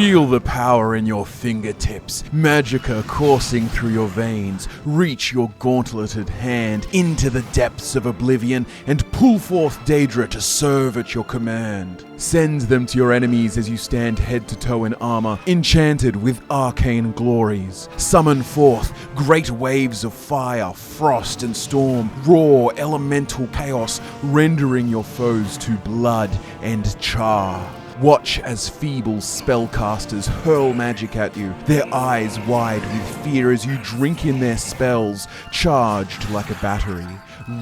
Feel the power in your fingertips, Magicka coursing through your veins. Reach your gauntleted hand into the depths of Oblivion and pull forth Daedra to serve at your command. Send them to your enemies as you stand head to toe in armor, enchanted with arcane glories. Summon forth great waves of fire, frost and storm, raw elemental chaos, rendering your foes to blood and char. Watch as feeble spellcasters hurl magic at you, their eyes wide with fear as you drink in their spells, charged like a battery,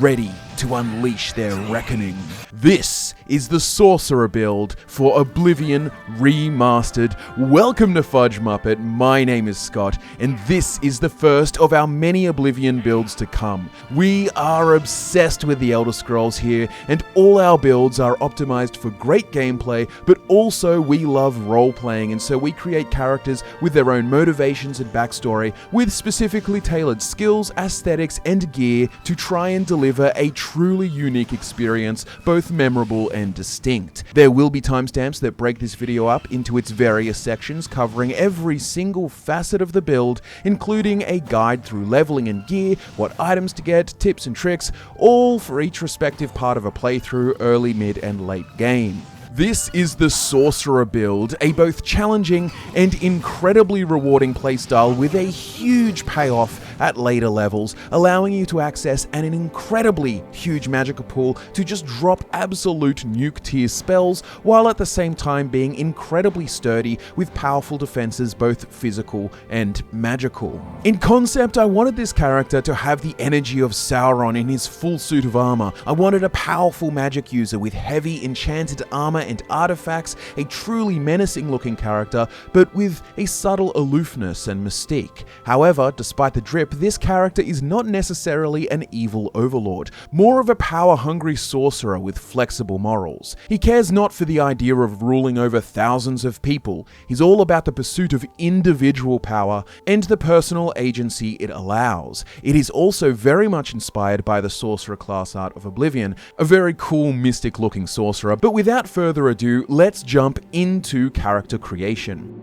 ready to unleash their reckoning. This is the Sorcerer Build for Oblivion Remastered. Welcome to Fudge Muppet, my name is Scott, and this is the first of our many Oblivion builds to come. We are obsessed with the Elder Scrolls here, and all our builds are optimized for great gameplay, but also we love role-playing, and so we create characters with their own motivations and backstory, with specifically tailored skills, aesthetics, and gear to try and deliver a truly unique experience, both memorable and distinct. There will be timestamps that break this video up into its various sections, covering every single facet of the build, including a guide through leveling and gear, what items to get, tips and tricks, all for each respective part of a playthrough, early, mid, and late game. This is the Sorcerer Build, a both challenging and incredibly rewarding playstyle with a huge payoff at later levels, allowing you to access an incredibly huge Magicka pool to just drop absolute nuke tier spells, while at the same time being incredibly sturdy with powerful defenses, both physical and magical. In concept, I wanted this character to have the energy of Sauron in his full suit of armor. I wanted a powerful magic user with heavy enchanted armor and artifacts, a truly menacing looking character, but with a subtle aloofness and mystique. However, despite the drip, this character is not necessarily an evil overlord, more of a power-hungry sorcerer with flexible morals. He cares not for the idea of ruling over thousands of people. He's all about the pursuit of individual power and the personal agency it allows. It is also very much inspired by the Sorcerer Class art of Oblivion, a very cool, mystic-looking sorcerer. But without further ado, let's jump into character creation.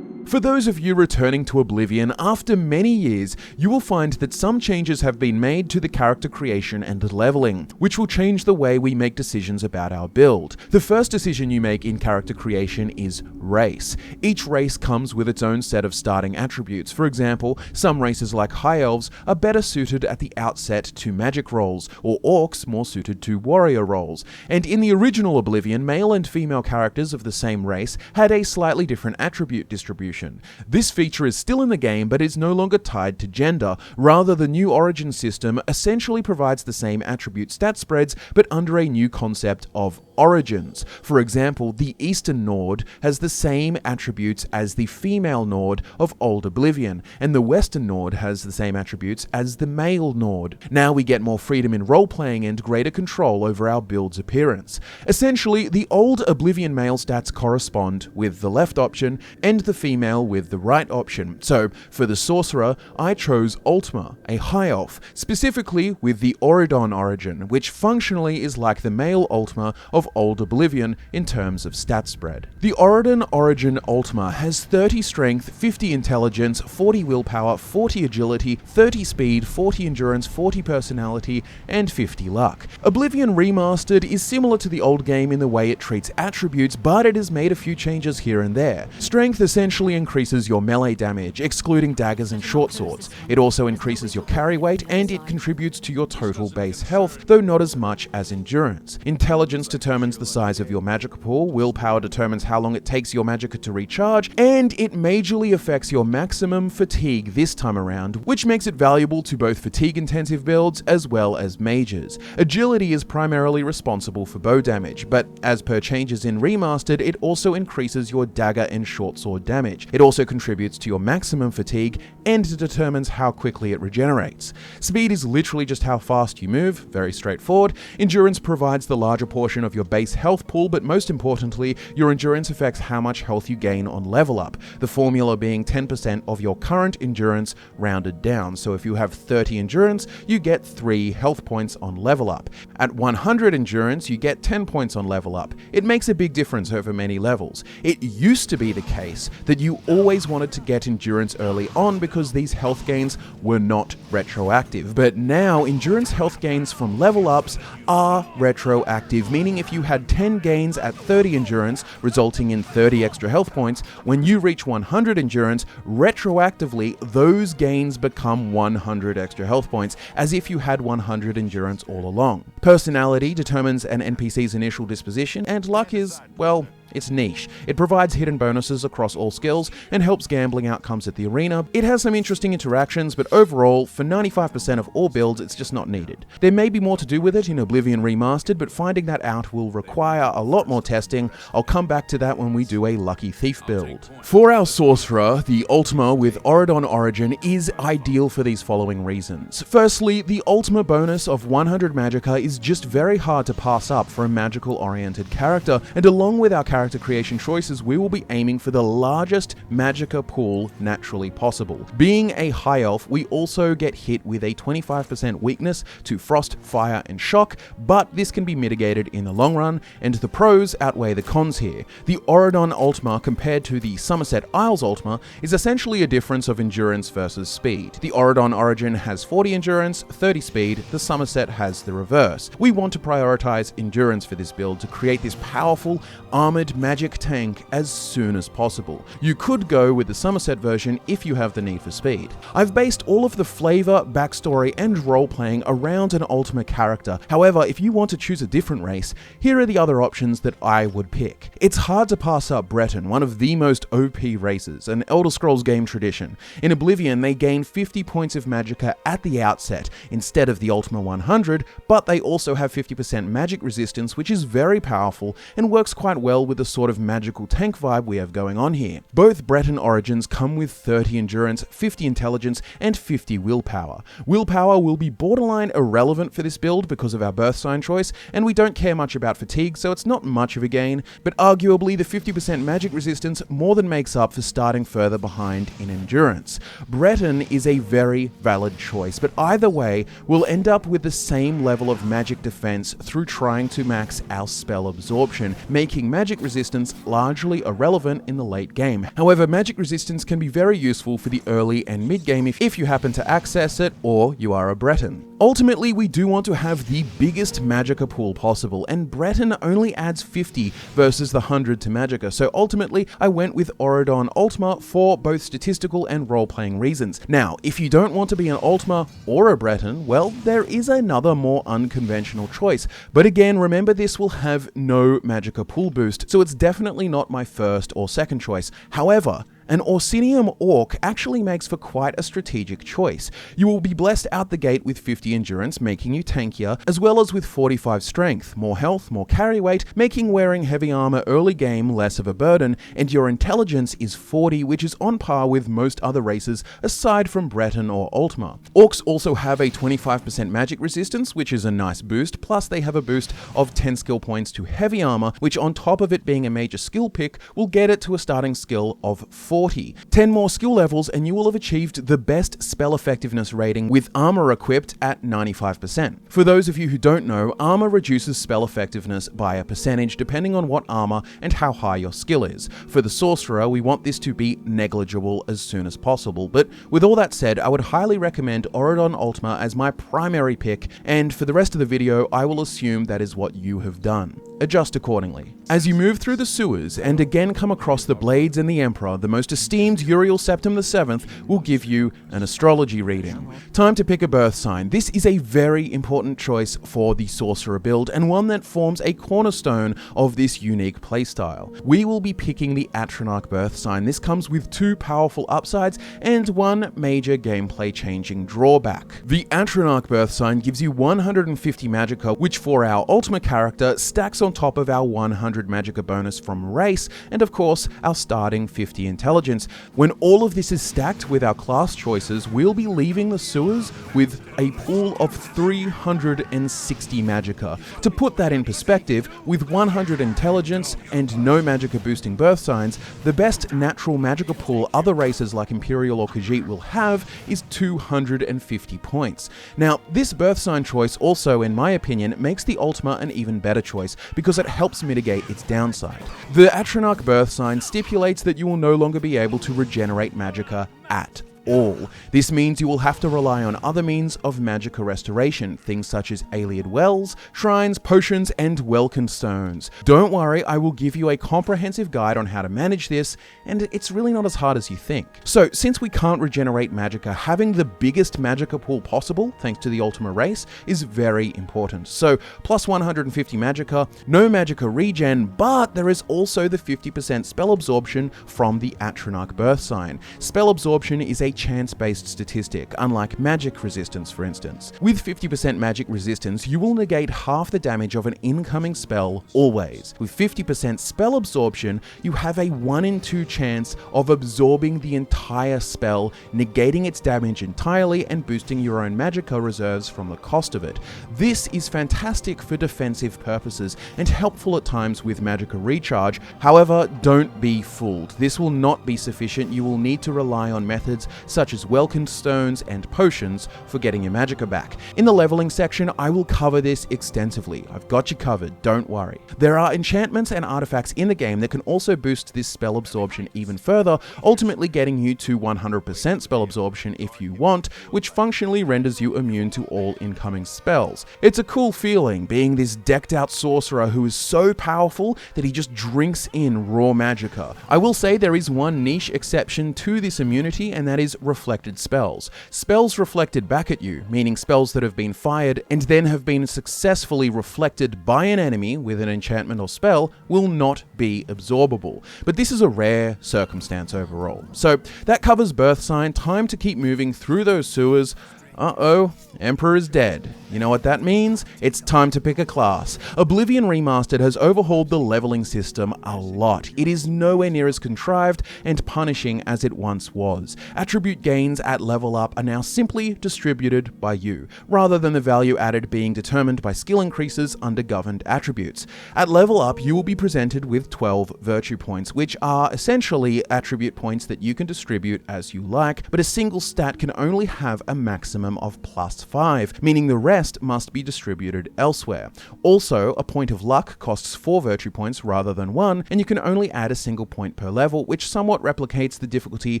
For those of you returning to Oblivion, after many years, you will find that some changes have been made to the character creation and leveling, which will change the way we make decisions about our build. The first decision you make in character creation is race. Each race comes with its own set of starting attributes. For example, some races like High Elves are better suited at the outset to magic roles, or Orcs more suited to warrior roles. And in the original Oblivion, male and female characters of the same race had a slightly different attribute distribution. This feature is still in the game, but is no longer tied to gender. Rather, the new origin system essentially provides the same attribute stat spreads, but under a new concept of origins. For example, the Eastern Nord has the same attributes as the female Nord of Old Oblivion, and the Western Nord has the same attributes as the male Nord. Now we get more freedom in role-playing and greater control over our build's appearance. Essentially, the Old Oblivion male stats correspond with the left option, and the female with the right option. So, for the Sorcerer, I chose Altmer, a High Elf, specifically with the Auridon origin, which functionally is like the male Altmer of Old Oblivion in terms of stat spread. The Auridon origin Altmer has 30 strength, 50 intelligence, 40 willpower, 40 agility, 30 speed, 40 endurance, 40 personality, and 50 luck. Oblivion Remastered is similar to the old game in the way it treats attributes, but it has made a few changes here and there. Strength essentially increases your melee damage, excluding daggers and short swords. It also increases your carry weight, and it contributes to your total base health, though not as much as endurance. Intelligence determines the size of your Magicka pool, willpower determines how long it takes your Magicka to recharge, and it majorly affects your maximum fatigue this time around, which makes it valuable to both fatigue-intensive builds as well as mages. Agility is primarily responsible for bow damage, but as per changes in Remastered, it also increases your dagger and short sword damage. damage. It also contributes to your maximum fatigue, and it determines how quickly it regenerates. Speed is literally just how fast you move, very straightforward. Endurance provides the larger portion of your base health pool, but most importantly, your endurance affects how much health you gain on level up, the formula being 10% of your current endurance rounded down. So if you have 30 endurance, you get 3 health points on level up. At 100 endurance, you get 10 points on level up. It makes a big difference over many levels. It used to be the case that you always wanted to get endurance early on because these health gains were not retroactive. But now, endurance health gains from level ups are retroactive, meaning if you had 10 gains at 30 endurance, resulting in 30 extra health points, when you reach 100 endurance, retroactively, those gains become 100 extra health points, as if you had 100 endurance all along. Personality determines an NPC's initial disposition, and luck is, well, it's niche. It provides hidden bonuses across all skills and helps gambling outcomes at the arena. It has some interesting interactions, but overall, for 95% of all builds, it's just not needed. There may be more to do with it in Oblivion Remastered, but finding that out will require a lot more testing. I'll come back to that when we do a Lucky Thief build. For our Sorcerer, the Ultima with Auradon Origin is ideal for these following reasons. Firstly, the Ultima bonus of 100 Magicka is just very hard to pass up for a magical-oriented character, and along with our character creation choices, we will be aiming for the largest Magicka pool naturally possible. Being a high elf, we also get hit with a 25% weakness to frost, fire, and shock, but this can be mitigated in the long run, and the pros outweigh the cons here. The Auradon Ultima compared to the Somerset Isles Ultima is essentially a difference of endurance versus speed. The Auradon Origin has 40 endurance, 30 speed, the Somerset has the reverse. We want to prioritize endurance for this build to create this powerful, armored magic tank as soon as possible. You could go with the Somerset version if you have the need for speed. I've based all of the flavor, backstory, and role-playing around an Ultima character. However, if you want to choose a different race, here are the other options that I would pick. It's hard to pass up Breton, one of the most OP races, an Elder Scrolls game tradition. In Oblivion, they gain 50 points of Magicka at the outset, instead of the Ultima 100, but they also have 50% magic resistance, which is very powerful and works quite well with the sort of magical tank vibe we have going on here. Both Breton origins come with 30 endurance, 50 intelligence, and 50 willpower. Willpower will be borderline irrelevant for this build because of our Birthsign Choice, and we don't care much about fatigue, so it's not much of a gain, but arguably the 50% magic resistance more than makes up for starting further behind in endurance. Breton is a very valid choice, but either way, we'll end up with the same level of magic defense through trying to max our spell absorption, making magic resistance largely irrelevant in the late game. However, magic resistance can be very useful for the early and mid game if you happen to access it or you are a Breton. Ultimately, we do want to have the biggest Magicka pool possible, and Breton only adds 50 versus the 100 to Magicka, so ultimately I went with Auradon Ultima for both statistical and role-playing reasons. Now, if you don't want to be an Ultima or a Breton, well, there is another more unconventional choice, but again, remember this will have no Magicka pool boost, so it's definitely not my first or second choice. However, an Orsinium Orc actually makes for quite a strategic choice. You will be blessed out the gate with 50 endurance, making you tankier, as well as with 45 strength, more health, more carry weight, making wearing heavy armor early game less of a burden, and your intelligence is 40, which is on par with most other races aside from Breton or Ultima. Orcs also have a 25% magic resistance, which is a nice boost, plus they have a boost of 10 skill points to heavy armor, which on top of it being a major skill pick, will get it to a starting skill of 40. 10 more skill levels and you will have achieved the best spell effectiveness rating with armor equipped at 95%. For those of you who don't know, armor reduces spell effectiveness by a percentage depending on what armor and how high your skill is. For the Sorcerer, we want this to be negligible as soon as possible, but with all that said, I would highly recommend Auradon Ultima as my primary pick, and for the rest of the video, I will assume that is what you have done. Adjust accordingly. As you move through the sewers and again come across the Blades and the Emperor, the most esteemed Uriel Septim VII will give you an astrology reading. Time to pick a birth sign. This is a very important choice for the Sorcerer build and one that forms a cornerstone of this unique playstyle. We will be picking the Atronach birth sign. This comes with 2 powerful upsides and 1 major gameplay changing drawback. The Atronach birth sign gives you 150 Magicka, which for our Ultima character stacks on on top of our 100 Magicka bonus from race, and of course, our starting 50 intelligence. When all of this is stacked with our class choices, we'll be leaving the sewers with a pool of 360 Magicka. To put that in perspective, with 100 intelligence and no Magicka boosting birth signs, the best natural Magicka pool other races like Imperial or Khajiit will have is 250 points. Now, this Birthsign choice also, in my opinion, makes the Ultima an even better choice because it helps mitigate its downside. The Atronach Birthsign stipulates that you will no longer be able to regenerate Magicka at all. This means you will have to rely on other means of Magicka restoration, things such as Ayleid Wells, shrines, potions, and Welkynd Stones. Don't worry, I will give you a comprehensive guide on how to manage this, and it's really not as hard as you think. So, since we can't regenerate Magicka, having the biggest Magicka pool possible, thanks to the Ultima race, is very important. So, plus 150 Magicka, no Magicka regen, but there is also the 50% spell absorption from the Atronach Birthsign. Spell absorption is a chance-based statistic, unlike magic resistance, for instance. With 50% magic resistance, you will negate half the damage of an incoming spell always. With 50% spell absorption, you have a 1 in 2 chance of absorbing the entire spell, negating its damage entirely and boosting your own Magicka reserves from the cost of it. This is fantastic for defensive purposes and helpful at times with Magicka recharge. However, don't be fooled. This will not be sufficient. You will need to rely on methods such as Welkynd Stones and Potions for getting your Magicka back. In the leveling section, I will cover this extensively. I've got you covered, don't worry. There are enchantments and artifacts in the game that can also boost this spell absorption even further, ultimately getting you to 100% spell absorption if you want, which functionally renders you immune to all incoming spells. It's a cool feeling, being this decked out sorcerer who is so powerful that he just drinks in raw Magicka. I will say there is one niche exception to this immunity, and that is reflected spells. Spells reflected back at you, meaning spells that have been fired and then have been successfully reflected by an enemy with an enchantment or spell, will not be absorbable. But this is a rare circumstance overall. So that covers Birthsign. Time to keep moving through those sewers. Uh-oh, Emperor is dead. You know what that means? It's time to pick a class. Oblivion Remastered has overhauled the leveling system a lot. It is nowhere near as contrived and punishing as it once was. Attribute gains at level up are now simply distributed by you, rather than the value added being determined by skill increases under governed attributes. At level up, you will be presented with 12 virtue points, which are essentially attribute points that you can distribute as you like, but a single stat can only have a maximum of plus 5, meaning the rest must be distributed elsewhere. Also, a point of luck costs 4 virtue points rather than 1, and you can only add a single point per level, which somewhat replicates the difficulty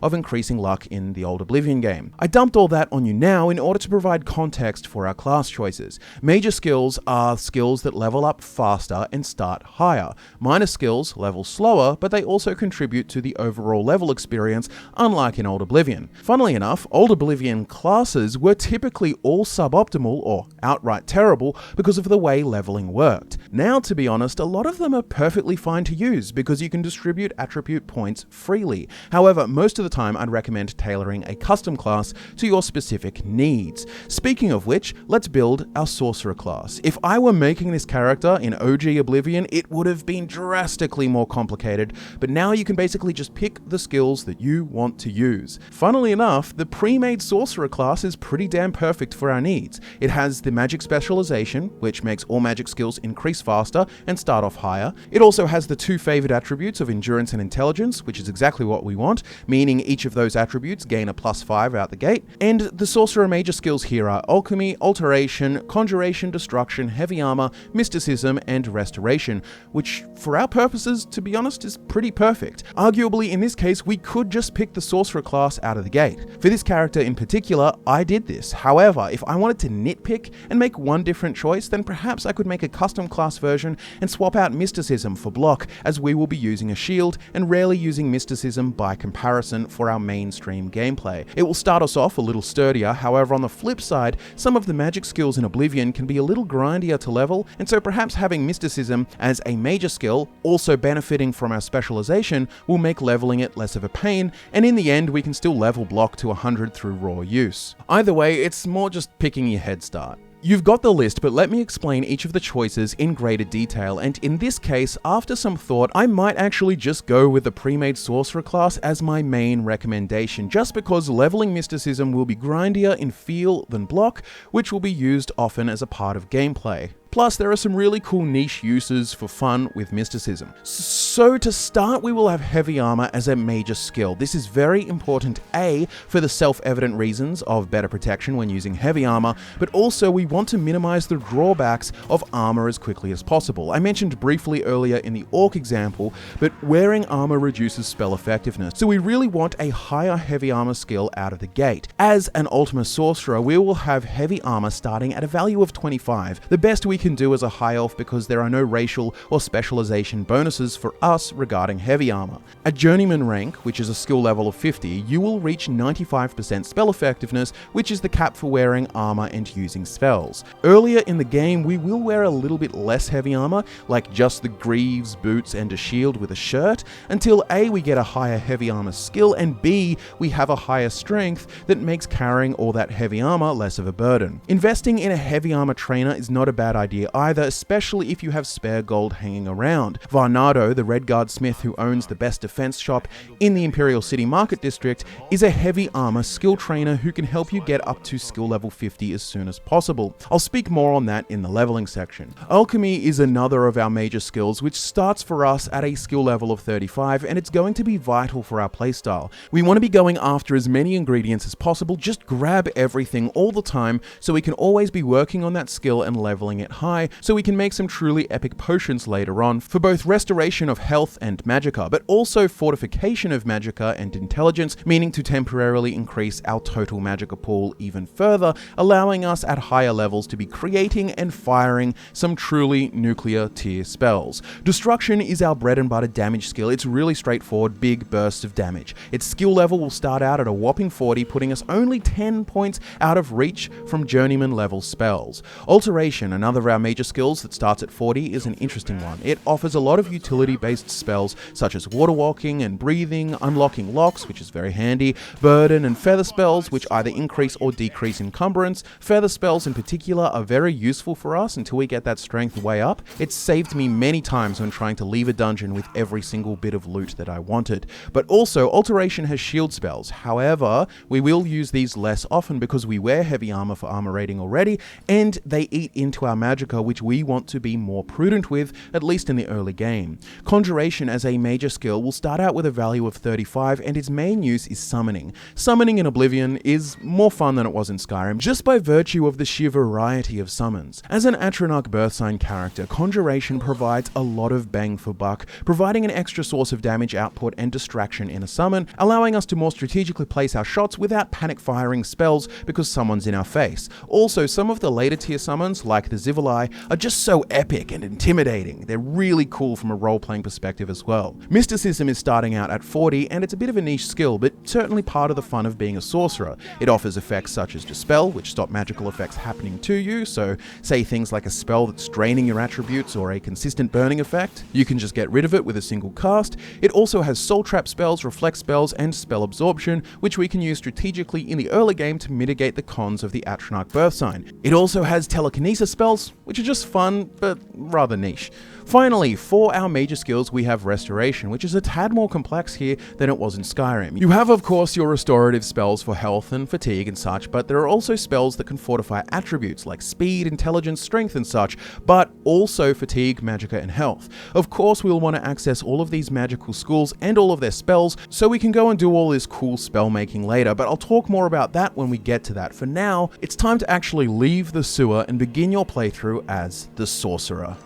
of increasing luck in the old Oblivion game. I dumped all that on you now in order to provide context for our class choices. Major skills are skills that level up faster and start higher. Minor skills level slower, but they also contribute to the overall level experience, unlike in old Oblivion. Funnily enough, old Oblivion classes were typically all suboptimal or outright terrible because of the way leveling worked. Now, to be honest, a lot of them are perfectly fine to use because you can distribute attribute points freely. However, most of the time I'd recommend tailoring a custom class to your specific needs. Speaking of which, let's build our Sorcerer class. If I were making this character in OG Oblivion, it would have been drastically more complicated, but now you can basically just pick the skills that you want to use. Funnily enough, the pre-made Sorcerer class is pretty damn perfect for our needs. It has the magic specialization, which makes all magic skills increase faster and start off higher. It also has the 2 favored attributes of endurance and intelligence, which is exactly what we want, meaning each of those attributes gain a plus 5 out the gate. And the sorcerer major skills here are alchemy, alteration, conjuration, destruction, heavy armor, mysticism, and restoration, which for our purposes, to be honest, is pretty perfect. Arguably, in this case, we could just pick the sorcerer class out of the gate. For this character in particular, I did this. However, if I wanted to nitpick and make one different choice, then perhaps I could make a custom class version and swap out mysticism for block, as we will be using a shield and rarely using mysticism by comparison for our mainstream gameplay. It will start us off a little sturdier. However, on the flip side, some of the magic skills in Oblivion can be a little grindier to level, and so perhaps having mysticism as a major skill, also benefiting from our specialization, will make leveling it less of a pain, and in the end we can still level block to 100 through raw use. Either way, it's more just picking your head start. You've got the list, but let me explain each of the choices in greater detail, and in this case, after some thought, I might actually just go with the pre-made Sorcerer class as my main recommendation, just because leveling Mysticism will be grindier in feel than block, which will be used often as a part of gameplay. Plus, there are some really cool niche uses for fun with Mysticism. So to start, we will have Heavy Armor as a major skill. This is very important, A, for the self-evident reasons of better protection when using Heavy Armor, but also we want to minimize the drawbacks of armor as quickly as possible. I mentioned briefly earlier in the Orc example, but wearing armor reduces spell effectiveness, so we really want a higher Heavy Armor skill out of the gate. As an Ultima Sorcerer, we will have Heavy Armor starting at a value of 25, the best we can do as a high elf because there are no racial or specialization bonuses for us regarding Heavy Armor. At Journeyman rank, which is a skill level of 50, you will reach 95% spell effectiveness, which is the cap for wearing armor and using spells. Earlier in the game, we will wear a little bit less Heavy Armor, like just the greaves, boots, and a shield with a shirt, until A, we get a higher Heavy Armor skill, and B, we have a higher strength that makes carrying all that Heavy Armor less of a burden. Investing in a Heavy Armor trainer is not a bad idea either, especially if you have spare gold hanging around. Varnado, the Redguard smith who owns the best defense shop in the Imperial City Market District, is a Heavy Armor skill trainer who can help you get up to skill level 50 as soon as possible. I'll speak more on that in the leveling section. Alchemy is another of our major skills, which starts for us at a skill level of 35, and it's going to be vital for our playstyle. We want to be going after as many ingredients as possible, just grab everything all the time, so we can always be working on that skill and leveling it high, so we can make some truly epic potions later on for both restoration of health and Magicka, but also fortification of Magicka and intelligence, meaning to temporarily increase our total Magicka pool even further, allowing us at higher levels to be creating and firing some truly nuclear tier spells. Destruction is our bread and butter damage skill. It's really straightforward, big bursts of damage. Its skill level will start out at a whopping 40, putting us only 10 points out of reach from Journeyman level spells. Alteration, another of our major skills that starts at 40, is an interesting one. It offers a lot of utility-based spells such as water walking and breathing, unlocking locks, which is very handy, burden and feather spells, which either increase or decrease encumbrance. Feather spells in particular are very useful for us until we get that strength way up. It's saved me many times when trying to leave a dungeon with every single bit of loot that I wanted. But also, Alteration has shield spells. However, we will use these less often because we wear Heavy Armor for armor rating already, and they eat into our Magicka, which we want to be more prudent with, at least in the early game. Conjuration as a major skill will start out with a value of 35, and its main use is summoning. Summoning in Oblivion is more fun than it was in Skyrim, just by virtue of the sheer variety of summons. As an Atronach Birthsign character, Conjuration provides a lot of bang for buck, providing an extra source of damage output and distraction in a summon, allowing us to more strategically place our shots without panic firing spells because someone's in our face. Also, some of the later tier summons, like the Zivilai, are just so epic and intimidating. They're really cool from a role-playing perspective as well. Mysticism is starting out at 40, and it's a bit of a niche skill, but certainly part of the fun of being a sorcerer. It offers effects such as Dispel, which stop magical effects happening to you, so say things like a spell that's draining your attributes or a consistent burning effect, you can just get rid of it with a single cast. It also has soul trap spells, reflect spells, and spell absorption, which we can use strategically in the early game to mitigate the cons of the Atronach Birthsign. It also has telekinesis spells, which are just fun, but rather niche. Finally, for our major skills, we have Restoration, which is a tad more complex here than it was in Skyrim. You have, of course, your restorative spells for health and fatigue and such, but there are also spells that can fortify attributes like speed, intelligence, strength and such, but also fatigue, Magicka, and health. Of course, we'll want to access all of these magical schools and all of their spells, so we can go and do all this cool spell making later, but I'll talk more about that when we get to that. For now, it's time to actually leave the sewer and begin your playthrough as the Sorcerer.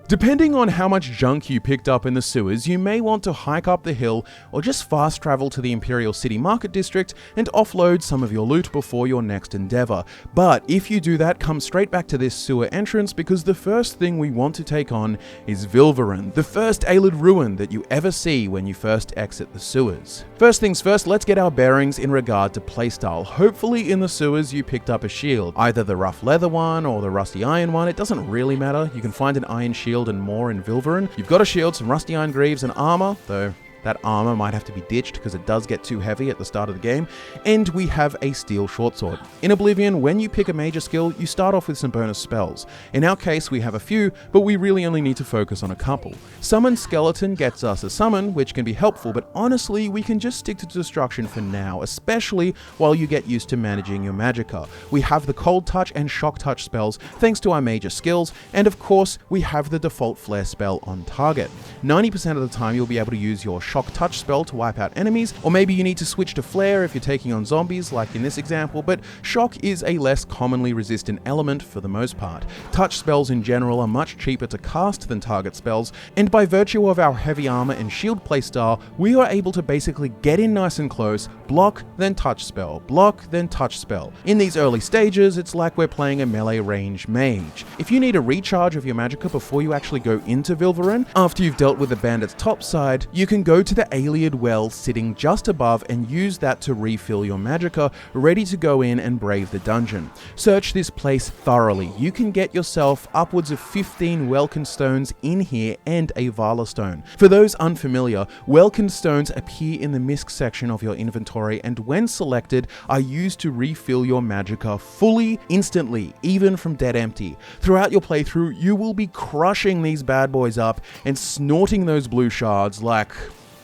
Depending on how much junk you picked up in the sewers, you may want to hike up the hill or just fast travel to the Imperial City Market District and offload some of your loot before your next endeavor. But if you do that, come straight back to this sewer entrance because the first thing we want to take on is Vilverin, the first Aelid ruin that you ever see when you first exit the sewers. First things first, let's get our bearings in regard to playstyle. Hopefully in the sewers you picked up a shield, either the rough leather one or the rusty iron one. It doesn't really matter. You can find an iron shield and more in Vilverin. You've got a shield, some rusty iron greaves and armor, though that armor might have to be ditched because it does get too heavy at the start of the game, and we have a steel shortsword. In Oblivion, when you pick a major skill, you start off with some bonus spells. In our case, we have a few, but we really only need to focus on a couple. Summon Skeleton gets us a summon, which can be helpful, but honestly, we can just stick to Destruction for now, especially while you get used to managing your Magicka. We have the Cold Touch and Shock Touch spells thanks to our major skills, and of course, we have the default Flare spell on target. 90% of the time, you'll be able to use your Shock Touch spell to wipe out enemies, or maybe you need to switch to Flare if you're taking on zombies, like in this example, but Shock is a less commonly resistant element for the most part. Touch spells in general are much cheaper to cast than target spells, and by virtue of our heavy armor and shield playstyle, we are able to basically get in nice and close, block, then touch spell, block, then touch spell. In these early stages, it's like we're playing a melee range mage. If you need a recharge of your Magicka before you actually go into Vilverin, after you've dealt with the bandit's top side, you can go to the Ayleid well sitting just above and use that to refill your Magicka, ready to go in and brave the dungeon. Search this place thoroughly. You can get yourself upwards of 15 Welkynd Stones in here and a Vala Stone. For those unfamiliar, Welkynd Stones appear in the misc section of your inventory, and when selected, are used to refill your Magicka fully, instantly, even from dead empty. Throughout your playthrough, you will be crushing these bad boys up and snorting those blue shards like...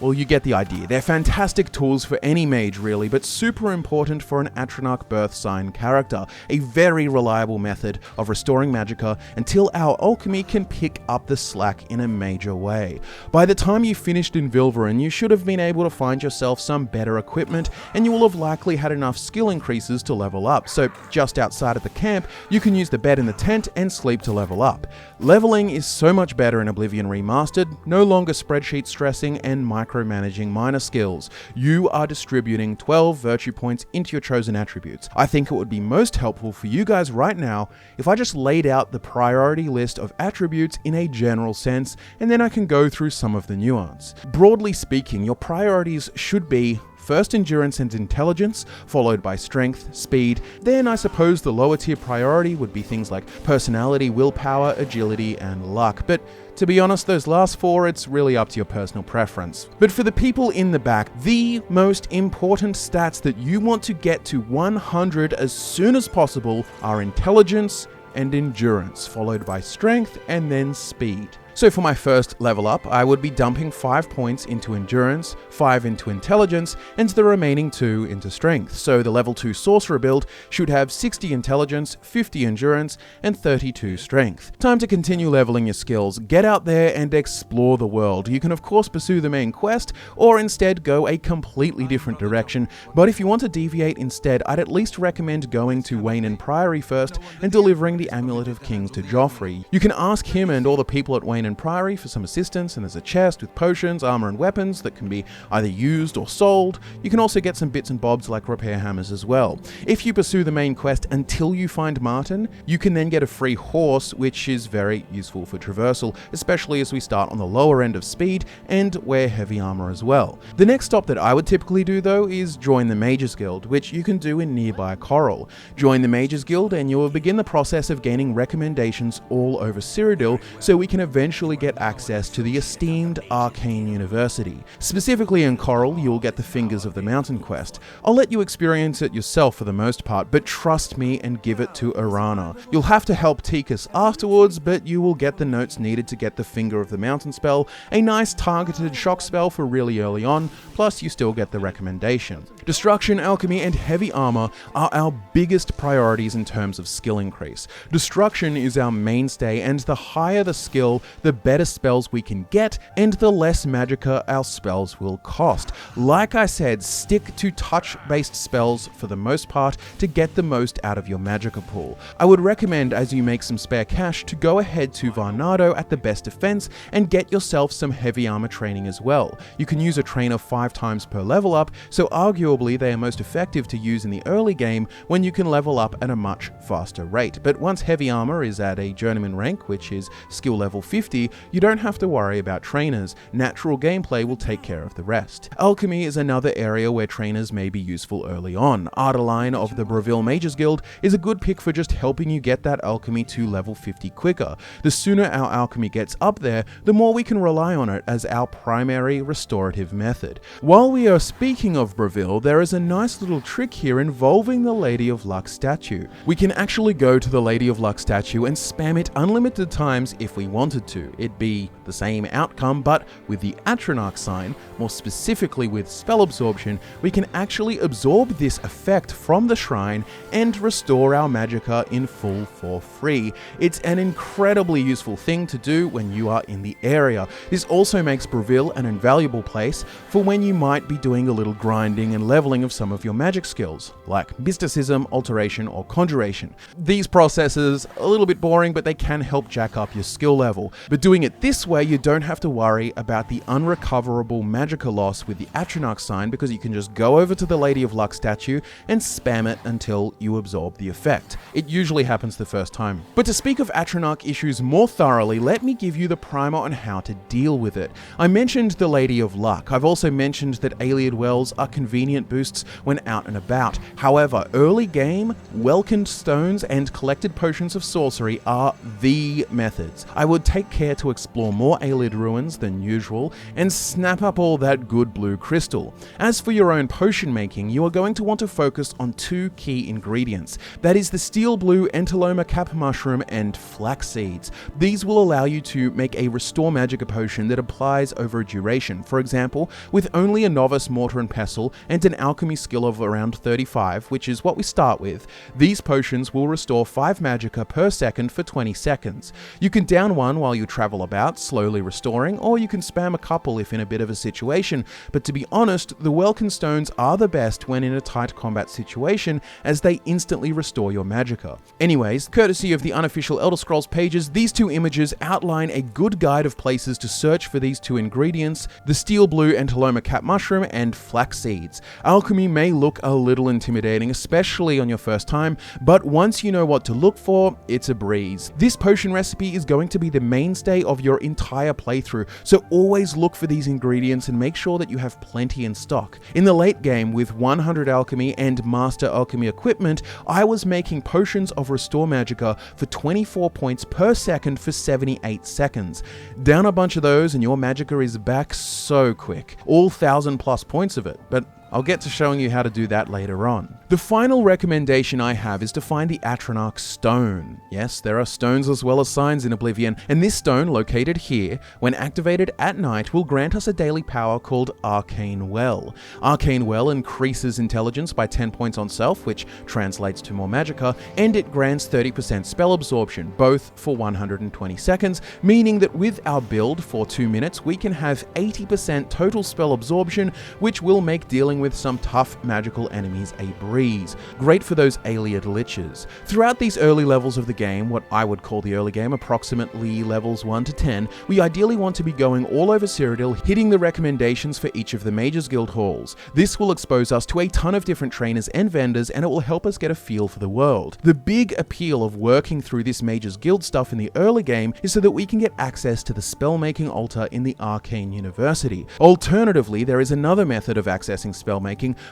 well, you get the idea. They're fantastic tools for any mage really, but super important for an Atronach Birthsign character. A very reliable method of restoring Magicka until our alchemy can pick up the slack in a major way. By the time you finished in Vilverin, you should have been able to find yourself some better equipment, and you will have likely had enough skill increases to level up. So just outside of the camp, you can use the bed in the tent and sleep to level up. Leveling is so much better in Oblivion Remastered, no longer spreadsheet stressing and micromanaging minor skills. You are distributing 12 virtue points into your chosen attributes. I think it would be most helpful for you guys right now if I just laid out the priority list of attributes in a general sense, and then I can go through some of the nuance. Broadly speaking, your priorities should be first endurance and intelligence, followed by strength, speed. Then I suppose the lower tier priority would be things like personality, willpower, agility, and luck. But to be honest, those last four, it's really up to your personal preference. But for the people in the back, the most important stats that you want to get to 100 as soon as possible are intelligence and endurance, followed by strength and then speed. So for my first level up, I would be dumping 5 points into endurance, 5 into intelligence, and the remaining 2 into strength. So the level 2 sorcerer build should have 60 intelligence, 50 endurance, and 32 strength. Time to continue leveling your skills. Get out there and explore the world. You can of course pursue the main quest, or instead go a completely different direction, but if you want to deviate instead, I'd at least recommend going to Weynon Priory first and delivering the Amulet of Kings to Joffrey. You can ask him and all the people at Weynon Priory for some assistance, and there's a chest with potions, armor, and weapons that can be either used or sold. You can also get some bits and bobs like repair hammers as well. If you pursue the main quest until you find Martin, you can then get a free horse, which is very useful for traversal, especially as we start on the lower end of speed and wear heavy armor as well. The next stop that I would typically do though is join the Mages Guild, which you can do in nearby Coral. Join the Mages Guild and you will begin the process of gaining recommendations all over Cyrodiil, so we can eventually get access to the esteemed Arcane University. Specifically in Coral, you'll get the Fingers of the Mountain quest. I'll let you experience it yourself for the most part, but trust me and give it to Arana. You'll have to help Tikas afterwards, but you will get the notes needed to get the Finger of the Mountain spell, a nice targeted shock spell for really early on, plus you still get the recommendation. Destruction, alchemy, and heavy armor are our biggest priorities in terms of skill increase. Destruction is our mainstay, and the higher the skill, the better spells we can get, and the less Magicka our spells will cost. Like I said, stick to touch-based spells for the most part to get the most out of your Magicka pool. I would recommend, as you make some spare cash, to go ahead to Varnado at the best defense and get yourself some heavy armor training as well. You can use a trainer 5 times per level up, so arguably they are most effective to use in the early game when you can level up at a much faster rate. But once heavy armor is at a journeyman rank, which is skill level 50, 50, you don't have to worry about trainers. Natural gameplay will take care of the rest. Alchemy is another area where trainers may be useful early on. Ardeline of the Breville Mages Guild is a good pick for just helping you get that alchemy to level 50 quicker. The sooner our alchemy gets up there, the more we can rely on it as our primary restorative method. While we are speaking of Breville, there is a nice little trick here involving the Lady of Luck statue. We can actually go to the Lady of Luck statue and spam it unlimited times if we wanted to. It'd be the same outcome, but with the Atronach sign, more specifically with spell absorption, we can actually absorb this effect from the shrine and restore our Magicka in full for free. It's an incredibly useful thing to do when you are in the area. This also makes Breville an invaluable place for when you might be doing a little grinding and leveling of some of your magic skills, like mysticism, alteration, or conjuration. These processes are a little bit boring, but they can help jack up your skill level. But doing it this way, you don't have to worry about the unrecoverable Magicka loss with the Atronach sign, because you can just go over to the Lady of Luck statue and spam it until you absorb the effect. It usually happens the first time. But to speak of Atronach issues more thoroughly, let me give you the primer on how to deal with it. I mentioned the Lady of Luck. I've also mentioned that Ayleid Wells are convenient boosts when out and about. However, early game, Welkynd Stones and collected potions of sorcery are the methods. I would take care to explore more Ayleid ruins than usual and snap up all that good blue crystal. As for your own potion making, you are going to want to focus on two key ingredients. That is the steel blue Entaloma cap mushroom and flax seeds. These will allow you to make a restore Magicka potion that applies over a duration. For example, with only a novice mortar and pestle and an alchemy skill of around 35, which is what we start with, these potions will restore 5 Magicka per second for 20 seconds. You can down one while you travel about, slowly restoring, or you can spam a couple if in a bit of a situation, but to be honest, the Welkynd Stones are the best when in a tight combat situation, as they instantly restore your Magicka. Anyways, courtesy of the unofficial Elder Scrolls pages, these two images outline a good guide of places to search for these two ingredients, the steel blue Entaloma cap mushroom and flax seeds. Alchemy may look a little intimidating, especially on your first time, but once you know what to look for, it's a breeze. This potion recipe is going to be the mainstay of your entire playthrough, so always look for these ingredients and make sure that you have plenty in stock. In the late game, with 100 alchemy and master alchemy equipment, I was making potions of restore Magicka for 24 points per second for 78 seconds. Down a bunch of those and your Magicka is back so quick. All 1,000+ points of it, but I'll get to showing you how to do that later on. The final recommendation I have is to find the Atronach Stone. Yes, there are stones as well as signs in Oblivion, and this stone, located here, when activated at night, will grant us a daily power called Arcane Well. Arcane Well increases intelligence by 10 points on self, which translates to more Magicka, and it grants 30% spell absorption, both for 120 seconds, meaning that with our build for 2 minutes, we can have 80% total spell absorption, which will make dealing with some tough magical enemies a breeze. Great for those Ayleid liches. Throughout these early levels of the game, what I would call the early game, approximately levels 1 to 10, we ideally want to be going all over Cyrodiil, hitting the recommendations for each of the Mages Guild halls. This will expose us to a ton of different trainers and vendors, and it will help us get a feel for the world. The big appeal of working through this Mages Guild stuff in the early game is so that we can get access to the spellmaking altar in the Arcane University. Alternatively, there is another method of accessing spellmaking,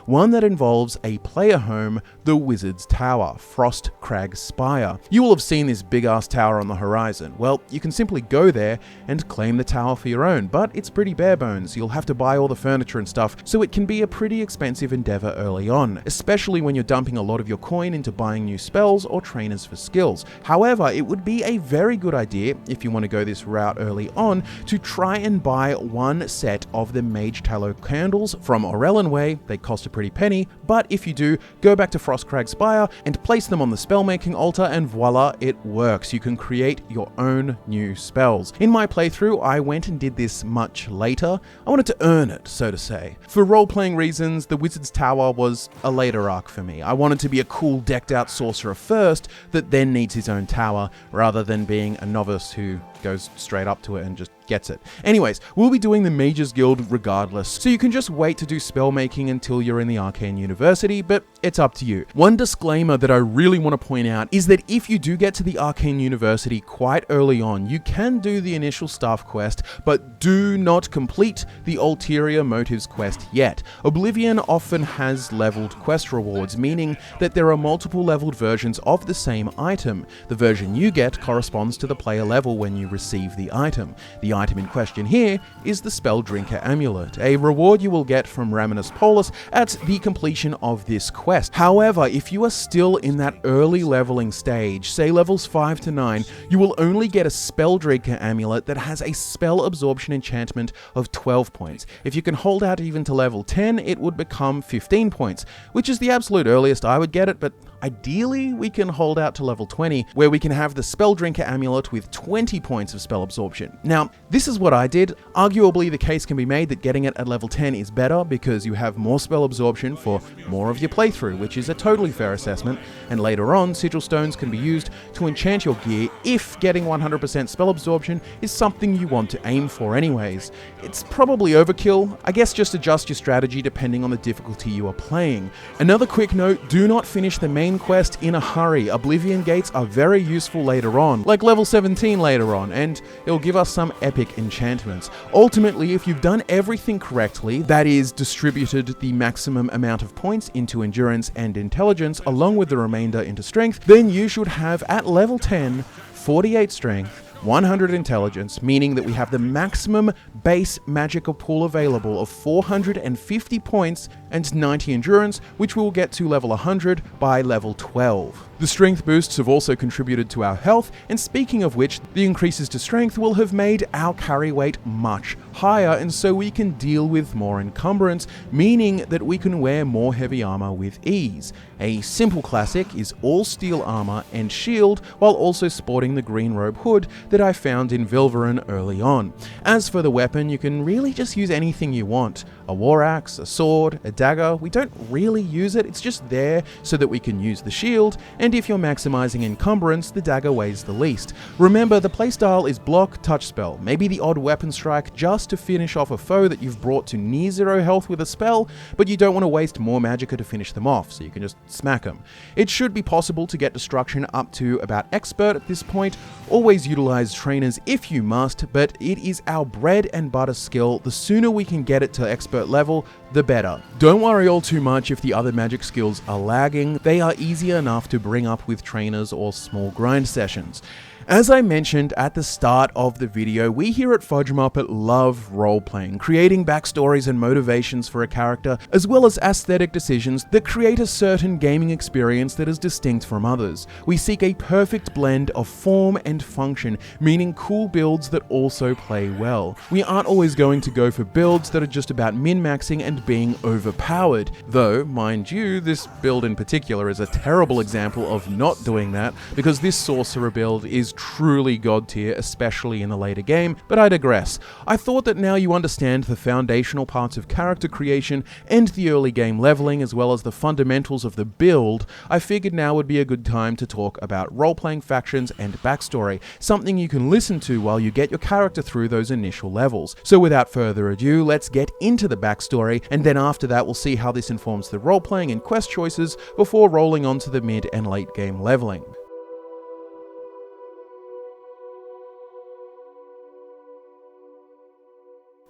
one that involves a player home, the Wizard's Tower, Frostcrag Spire. You will have seen this big-ass tower on the horizon. Well, you can simply go there and claim the tower for your own, but it's pretty bare bones. You'll have to buy all the furniture and stuff, so it can be a pretty expensive endeavor early on, especially when you're dumping a lot of your coin into buying new spells or trainers for skills. However, it would be a very good idea, if you want to go this route early on, to try and buy one set of the Mage Tallow candles from Orellenway. They cost a pretty penny, but if you do, go back to Frostcrag Spire and place them on the spellmaking altar, and voila, it works. You can create your own new spells. In my playthrough, I went and did this much later. I wanted to earn it, so to say. For role-playing reasons, the Wizard's Tower was a later arc for me. I wanted to be a cool, decked-out sorcerer first that then needs his own tower, rather than being a novice who goes straight up to it and just gets it. Anyways, we'll be doing the Mages Guild regardless, so you can just wait to do spellmaking until you're in the Arcane University, but it's up to you. One disclaimer that I really want to point out is that if you do get to the Arcane University quite early on, you can do the initial staff quest, but do not complete the Ulterior Motives quest yet. Oblivion often has leveled quest rewards, meaning that there are multiple leveled versions of the same item. The version you get corresponds to the player level when you receive the item. The item in question here is the Spelldrinker Amulet, a reward you will get from Raminus Polus at the completion of this quest. However, if you are still in that early leveling stage, say levels 5 to 9, you will only get a Spelldrinker Amulet that has a spell absorption enchantment of 12 points. If you can hold out even to level 10, it would become 15 points, which is the absolute earliest I would get it, but ideally, we can hold out to level 20, where we can have the Spelldrinker Amulet with 20 points of spell absorption. Now, this is what I did. Arguably, the case can be made that getting it at level 10 is better because you have more spell absorption for more of your playthrough, which is a totally fair assessment, and later on, Sigil Stones can be used to enchant your gear if getting 100% spell absorption is something you want to aim for anyways. It's probably overkill. I guess just adjust your strategy depending on the difficulty you are playing. Another quick note, do not finish the main quest in a hurry. Oblivion gates are very useful later on, like level 17 later on, and it'll give us some epic enchantments. Ultimately, if you've done everything correctly, that is, distributed the maximum amount of points into endurance and intelligence along with the remainder into strength, then you should have at level 10, 48 strength, 100 intelligence, meaning that we have the maximum base Magicka pool available of 450 points and 90 endurance, which we will get to level 100 by level 12. The strength boosts have also contributed to our health, and speaking of which, the increases to strength will have made our carry weight much higher, and so we can deal with more encumbrance, meaning that we can wear more heavy armor with ease. A simple classic is all steel armor and shield, while also sporting the green robe hood that I found in Vilverin early on. As for the weapon, you can really just use anything you want. A war axe, a sword, a dagger. We don't really use it, it's just there so that we can use the shield, and if you're maximizing encumbrance, the dagger weighs the least. Remember, the playstyle is block, touch spell, maybe the odd weapon strike just to finish off a foe that you've brought to near zero health with a spell, but you don't want to waste more Magicka to finish them off, so you can just smack them. It should be possible to get destruction up to about expert at this point. Always utilize trainers if you must, but it is our bread and butter skill. The sooner we can get it to expert level, the better. Don't worry all too much if the other magic skills are lagging. They are easy enough to bring up with trainers or small grind sessions. As I mentioned at the start of the video, we here at Fudge Muppet love role-playing, creating backstories and motivations for a character, as well as aesthetic decisions that create a certain gaming experience that is distinct from others. We seek a perfect blend of form and function, meaning cool builds that also play well. We aren't always going to go for builds that are just about min-maxing and being overpowered, though, mind you, this build in particular is a terrible example of not doing that, because this Sorcerer build is truly god tier, especially in the later game, but I digress. I thought that now you understand the foundational parts of character creation and the early game leveling, as well as the fundamentals of the build, I figured now would be a good time to talk about role-playing factions and backstory, something you can listen to while you get your character through those initial levels. So without further ado, let's get into the backstory, and then after that we'll see how this informs the role-playing and quest choices before rolling on to the mid and late game leveling.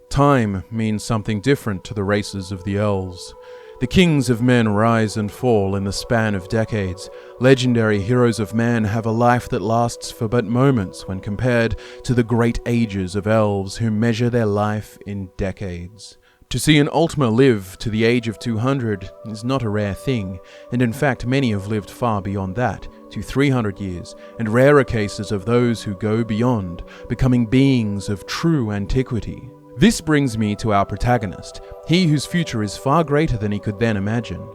Time means something different to the races of the elves. The kings of men rise and fall in the span of decades. Legendary heroes of man have a life that lasts for but moments when compared to the great ages of elves who measure their life in decades. To see an Ultima live to the age of 200 is not a rare thing, and in fact many have lived far beyond that, to 300 years, and rarer cases of those who go beyond, becoming beings of true antiquity. This brings me to our protagonist, he whose future is far greater than he could then imagine.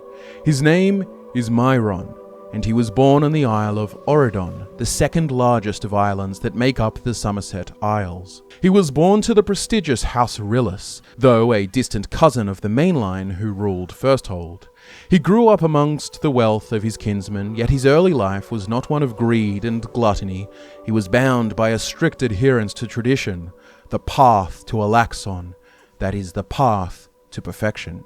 His name is Myron, and he was born on the Isle of Oridon, the second largest of islands that make up the Somerset Isles. He was born to the prestigious House Rillis, though a distant cousin of the main line who ruled Firsthold. He grew up amongst the wealth of his kinsmen, yet his early life was not one of greed and gluttony. He was bound by a strict adherence to tradition, the path to Alaxon, that is, the path to perfection.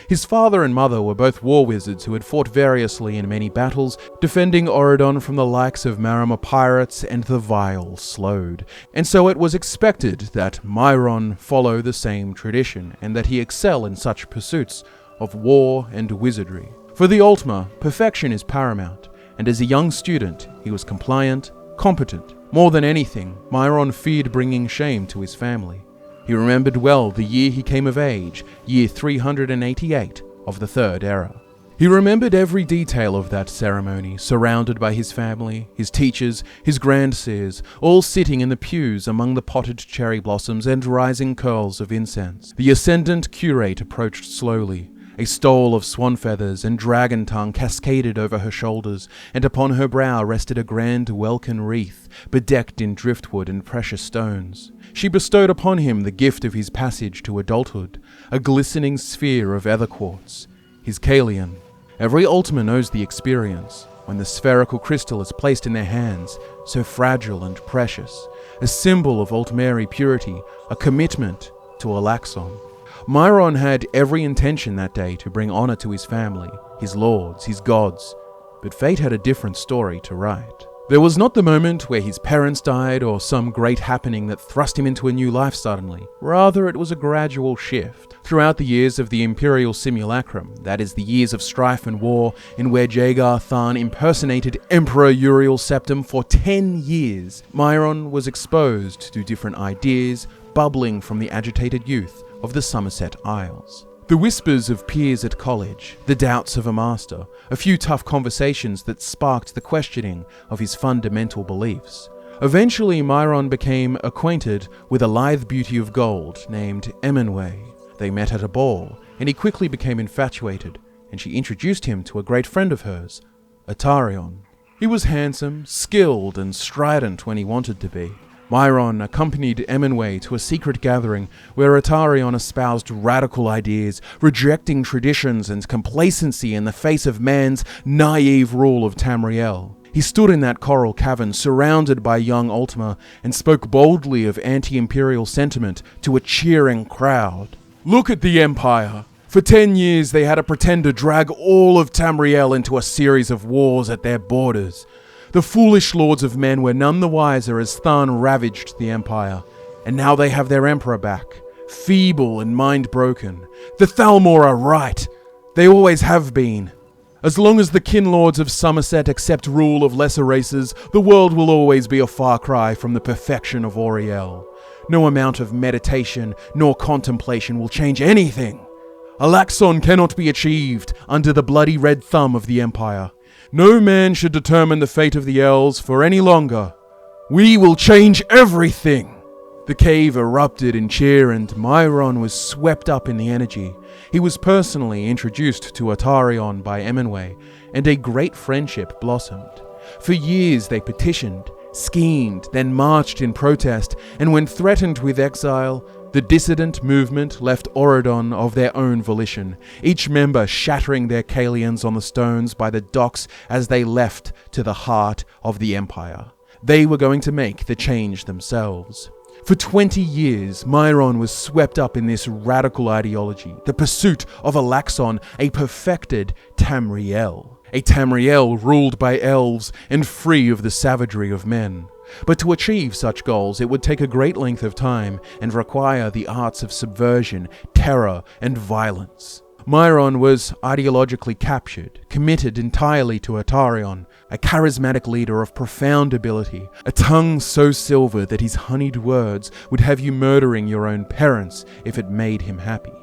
His father and mother were both war wizards who had fought variously in many battles, defending Oridon from the likes of Marama pirates and the vile Slode, and so it was expected that Myron follow the same tradition, and that he excel in such pursuits of war and wizardry. For the Altmer, perfection is paramount, and as a young student, he was compliant, competent. More than anything, Myron feared bringing shame to his family. He remembered well the year he came of age, year 388 of the Third Era. He remembered every detail of that ceremony, surrounded by his family, his teachers, his grandseers, all sitting in the pews among the potted cherry blossoms and rising curls of incense. The ascendant curate approached slowly. A stole of swan feathers and dragon tongue cascaded over her shoulders, and upon her brow rested a grand welkin wreath, bedecked in driftwood and precious stones. She bestowed upon him the gift of his passage to adulthood, a glistening sphere of ether quartz, his Kalian. Every Altmer knows the experience, when the spherical crystal is placed in their hands, so fragile and precious, a symbol of Altmeri purity, a commitment to Alaxon. Myron had every intention that day to bring honor to his family, his lords, his gods, but fate had a different story to write. There was not the moment where his parents died or some great happening that thrust him into a new life suddenly. Rather, it was a gradual shift. Throughout the years of the Imperial Simulacrum, that is the years of strife and war, in where Jagar Tharn impersonated Emperor Uriel Septim for 10 years, Myron was exposed to different ideas, bubbling from the agitated youth of the Somerset Isles. The whispers of peers at college, the doubts of a master, a few tough conversations that sparked the questioning of his fundamental beliefs. Eventually, Myron became acquainted with a lithe beauty of gold named Emenway. They met at a ball, and he quickly became infatuated, and she introduced him to a great friend of hers, Atarion. He was handsome, skilled, and strident when he wanted to be. Myron accompanied Emenway to a secret gathering where Atarion espoused radical ideas, rejecting traditions and complacency in the face of man's naive rule of Tamriel. He stood in that coral cavern surrounded by young Altmer and spoke boldly of anti-imperial sentiment to a cheering crowd. Look at the Empire! For 10 years they had a pretender drag all of Tamriel into a series of wars at their borders. The foolish lords of men were none the wiser as Tharn ravaged the Empire, and now they have their emperor back, feeble and mind-broken. The Thalmor are right. They always have been. As long as the kin lords of Somerset accept rule of lesser races, the world will always be a far cry from the perfection of Auriel. No amount of meditation nor contemplation will change anything. Alaxon cannot be achieved under the bloody red thumb of the Empire. No man should determine the fate of the elves for any longer. We will change everything! The cave erupted in cheer and Myron was swept up in the energy. He was personally introduced to Atarion by Emenway, and a great friendship blossomed. For years they petitioned, schemed, then marched in protest, and when threatened with exile, the dissident movement left Oridon of their own volition, each member shattering their Kalians on the stones by the docks as they left to the heart of the Empire. They were going to make the change themselves. For 20 years, Myron was swept up in this radical ideology, the pursuit of Alaxon, a perfected Tamriel. A Tamriel ruled by elves and free of the savagery of men. But to achieve such goals, it would take a great length of time and require the arts of subversion, terror, and violence. Myron was ideologically captured, committed entirely to Atarion, a charismatic leader of profound ability, a tongue so silver that his honeyed words would have you murdering your own parents if it made him happy.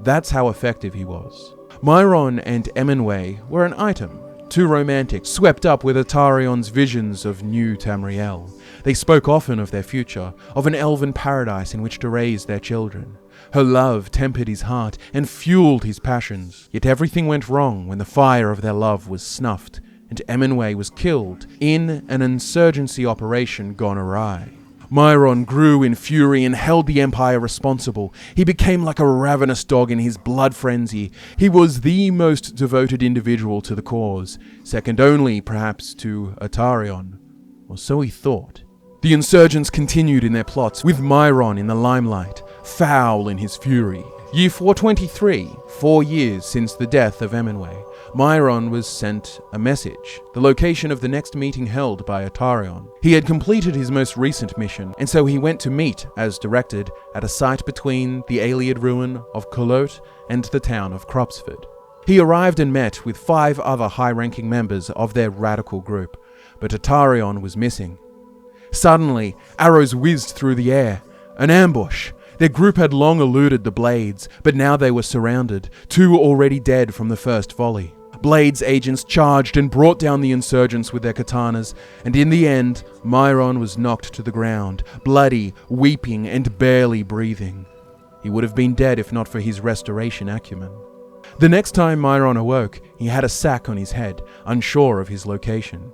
That's how effective he was. Myron and Emenway were an item. Two romantics swept up with Atarion's visions of new Tamriel. They spoke often of their future, of an elven paradise in which to raise their children. Her love tempered his heart and fueled his passions, yet everything went wrong when the fire of their love was snuffed and Emenway was killed in an insurgency operation gone awry. Myron grew in fury and held the Empire responsible. He became like a ravenous dog in his blood frenzy. He was the most devoted individual to the cause, second only, perhaps, to Atarion. Or so he thought. The insurgents continued in their plots, with Myron in the limelight, foul in his fury. Year 423, 4 years since the death of Emenway, Myron was sent a message, the location of the next meeting held by Atarion. He had completed his most recent mission, and so he went to meet, as directed, at a site between the Ayleid ruin of Colote and the town of Cropsford. He arrived and met with 5 other high-ranking members of their radical group, but Atarion was missing. Suddenly, arrows whizzed through the air. An ambush! Their group had long eluded the Blades, but now they were surrounded, 2 already dead from the first volley. Blades agents charged and brought down the insurgents with their katanas, and in the end, Myron was knocked to the ground, bloody, weeping, and barely breathing. He would have been dead if not for his restoration acumen. The next time Myron awoke, he had a sack on his head, unsure of his location.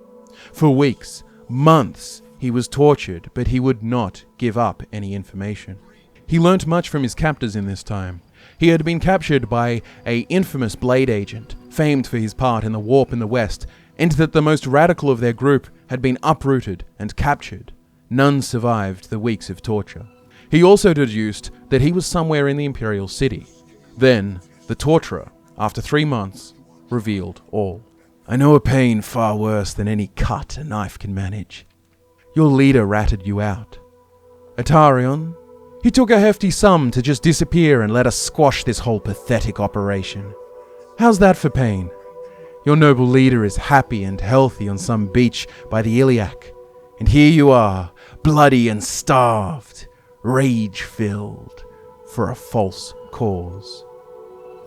For weeks, months, he was tortured, but he would not give up any information. He learnt much from his captors in this time. He had been captured by an infamous Blade agent, famed for his part in the Warp in the West, and that the most radical of their group had been uprooted and captured. None survived the weeks of torture. He also deduced that he was somewhere in the Imperial City. Then, the torturer, after 3 months, revealed all. I know a pain far worse than any cut a knife can manage. Your leader ratted you out. Atarion, he took a hefty sum to just disappear and let us squash this whole pathetic operation. How's that for pain? Your noble leader is happy and healthy on some beach by the Iliac, and here you are, bloody and starved, rage-filled, for a false cause.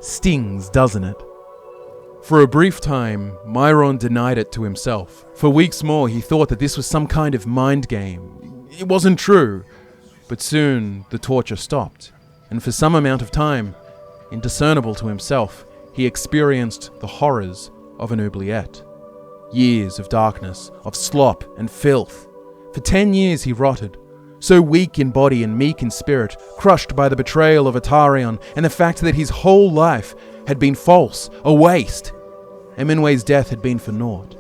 Stings, doesn't it? For a brief time, Myron denied it to himself. For weeks more, he thought that this was some kind of mind game. It wasn't true. But soon, the torture stopped, and for some amount of time, indiscernible to himself, he experienced the horrors of an oubliette. Years of darkness, of slop and filth. For 10 years he rotted, so weak in body and meek in spirit, crushed by the betrayal of Atarion and the fact that his whole life had been false, a waste. Emenway's death had been for naught.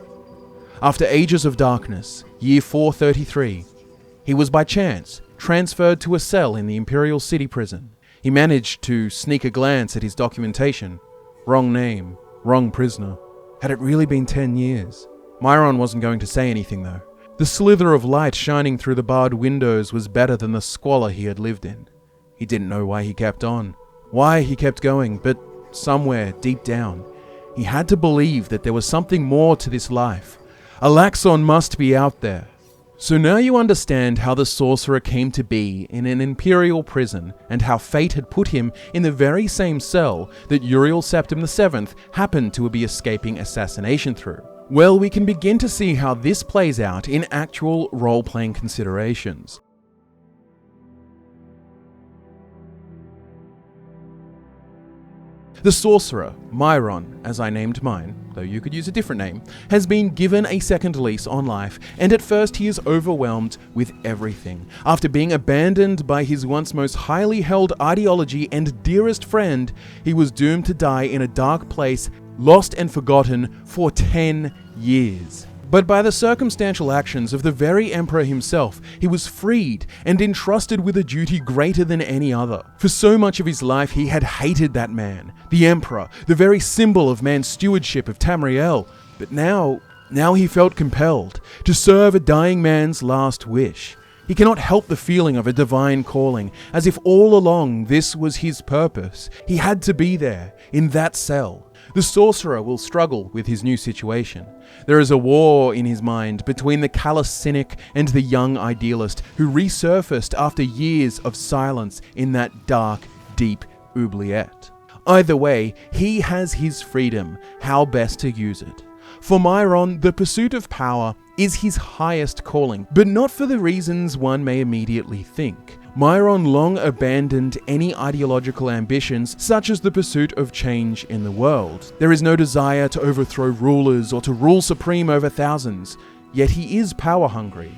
After ages of darkness, year 433, he was by chance transferred to a cell in the Imperial City prison. He managed to sneak a glance at his documentation. Wrong name, wrong prisoner. Had it really been 10 years? Myron wasn't going to say anything though. The slither of light shining through the barred windows was better than the squalor he had lived in. He didn't know why he kept on, why he kept going, but somewhere deep down, he had to believe that there was something more to this life. Alaxon must be out there. So now you understand how the sorcerer came to be in an imperial prison and how fate had put him in the very same cell that Uriel Septim VII happened to be escaping assassination through. Well, we can begin to see how this plays out in actual role-playing considerations. The sorcerer, Myron, as I named mine, though you could use a different name, has been given a second lease on life, and at first he is overwhelmed with everything. After being abandoned by his once most highly held ideology and dearest friend, he was doomed to die in a dark place, lost and forgotten for 10 years. But by the circumstantial actions of the very Emperor himself, he was freed and entrusted with a duty greater than any other. For so much of his life, he had hated that man, the Emperor, the very symbol of man's stewardship of Tamriel. But now he felt compelled to serve a dying man's last wish. He cannot help the feeling of a divine calling, as if all along this was his purpose. He had to be there, in that cell. The sorcerer will struggle with his new situation. There is a war in his mind between the callous cynic and the young idealist who resurfaced after years of silence in that dark, deep oubliette. Either way, he has his freedom, how best to use it. For Myron, the pursuit of power is his highest calling, but not for the reasons one may immediately think. Myron long abandoned any ideological ambitions such as the pursuit of change in the world. There is no desire to overthrow rulers or to rule supreme over thousands, yet he is power hungry.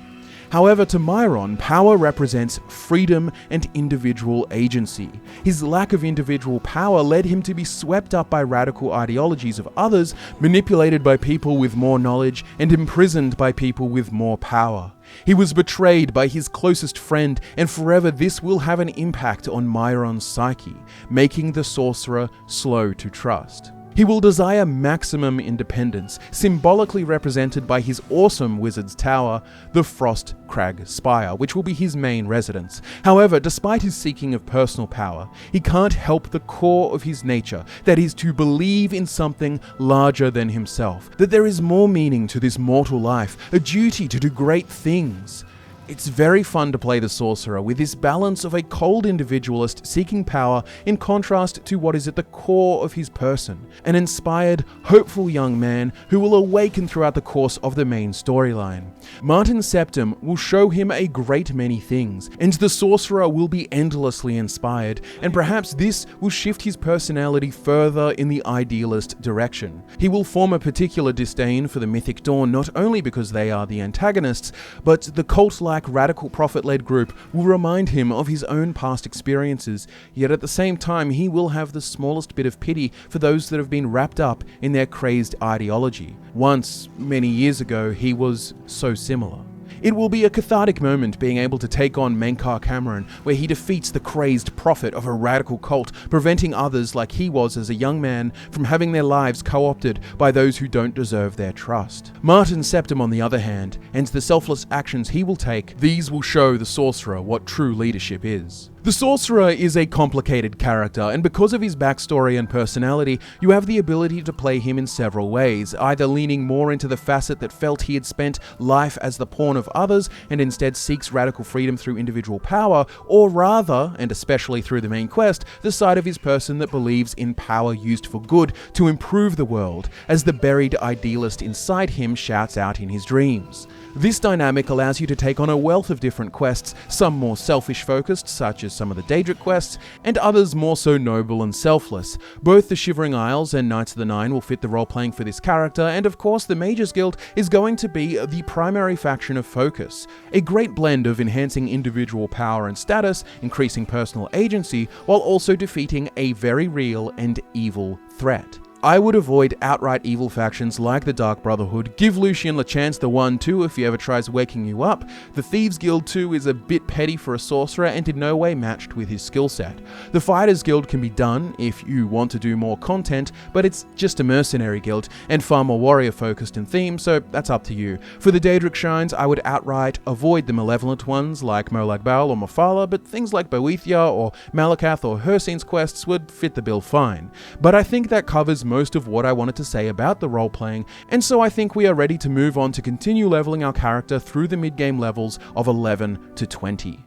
However, to Myron, power represents freedom and individual agency. His lack of individual power led him to be swept up by radical ideologies of others, manipulated by people with more knowledge, and imprisoned by people with more power. He was betrayed by his closest friend, and forever this will have an impact on Myron's psyche, making the sorcerer slow to trust. He will desire maximum independence, symbolically represented by his awesome wizard's tower, the Frostcrag Spire, which will be his main residence. However, despite his seeking of personal power, he can't help the core of his nature, that is to believe in something larger than himself, that there is more meaning to this mortal life, a duty to do great things. It's very fun to play the sorcerer with this balance of a cold individualist seeking power in contrast to what is at the core of his person, an inspired, hopeful young man who will awaken throughout the course of the main storyline. Martin Septim will show him a great many things, and the sorcerer will be endlessly inspired, and perhaps this will shift his personality further in the idealist direction. He will form a particular disdain for the Mythic Dawn not only because they are the antagonists, but the cult-like radical prophet-led group will remind him of his own past experiences, yet at the same time he will have the smallest bit of pity for those that have been wrapped up in their crazed ideology. Once, many years ago, he was so similar. It will be a cathartic moment being able to take on Menkar Cameron, where he defeats the crazed prophet of a radical cult, preventing others like he was as a young man from having their lives co-opted by those who don't deserve their trust. Martin Septim, on the other hand, and the selfless actions he will take, these will show the sorcerer what true leadership is. The sorcerer is a complicated character, and because of his backstory and personality, you have the ability to play him in several ways, either leaning more into the facet that felt he had spent life as the pawn of others and instead seeks radical freedom through individual power, or rather, and especially through the main quest, the side of his person that believes in power used for good to improve the world, as the buried idealist inside him shouts out in his dreams. This dynamic allows you to take on a wealth of different quests, some more selfish focused, such as some of the Daedric quests, and others more so noble and selfless. Both the Shivering Isles and Knights of the Nine will fit the role-playing for this character, and of course the Mages Guild is going to be the primary faction of focus. A great blend of enhancing individual power and status, increasing personal agency, while also defeating a very real and evil threat. I would avoid outright evil factions like the Dark Brotherhood. Give Lucian LeChance the 1-2 if he ever tries waking you up. The Thieves Guild too is a bit petty for a sorcerer and in no way matched with his skill set. The Fighters Guild can be done if you want to do more content, but it's just a mercenary guild and far more warrior focused in theme, so that's up to you. For the Daedric Shrines, I would outright avoid the malevolent ones like Molag Bal or Mephala, but things like Boethia or Malakath or Hircine's quests would fit the bill fine. But I think that covers most of what I wanted to say about the role-playing, and so I think we are ready to move on to continue leveling our character through the mid-game levels of 11 to 20.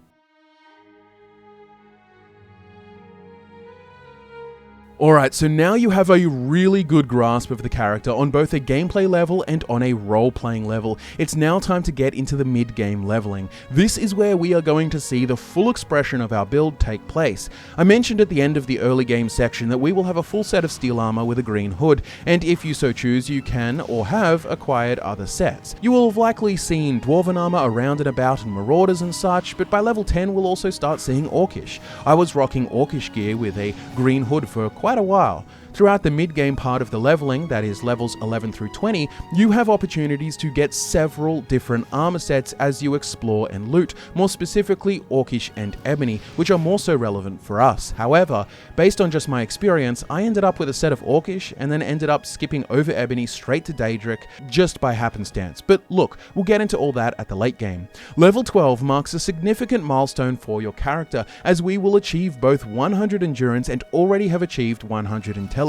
Alright, so now you have a really good grasp of the character on both a gameplay level and on a role-playing level. It's now time to get into the mid-game leveling. This is where we are going to see the full expression of our build take place. I mentioned at the end of the early game section that we will have a full set of steel armor with a green hood, and if you so choose, you can or have acquired other sets. You will have likely seen dwarven armor around and about and marauders and such, but by level 10 we'll also start seeing orcish. I was rocking orcish gear with a green hood for quite a while. Throughout the mid-game part of the leveling, that is levels 11 through 20, you have opportunities to get several different armor sets as you explore and loot, more specifically Orcish and Ebony, which are more so relevant for us. However, based on just my experience, I ended up with a set of Orcish and then ended up skipping over Ebony straight to Daedric just by happenstance. But look, we'll get into all that at the late game. Level 12 marks a significant milestone for your character, as we will achieve both 100 endurance and already have achieved 100 intelligence.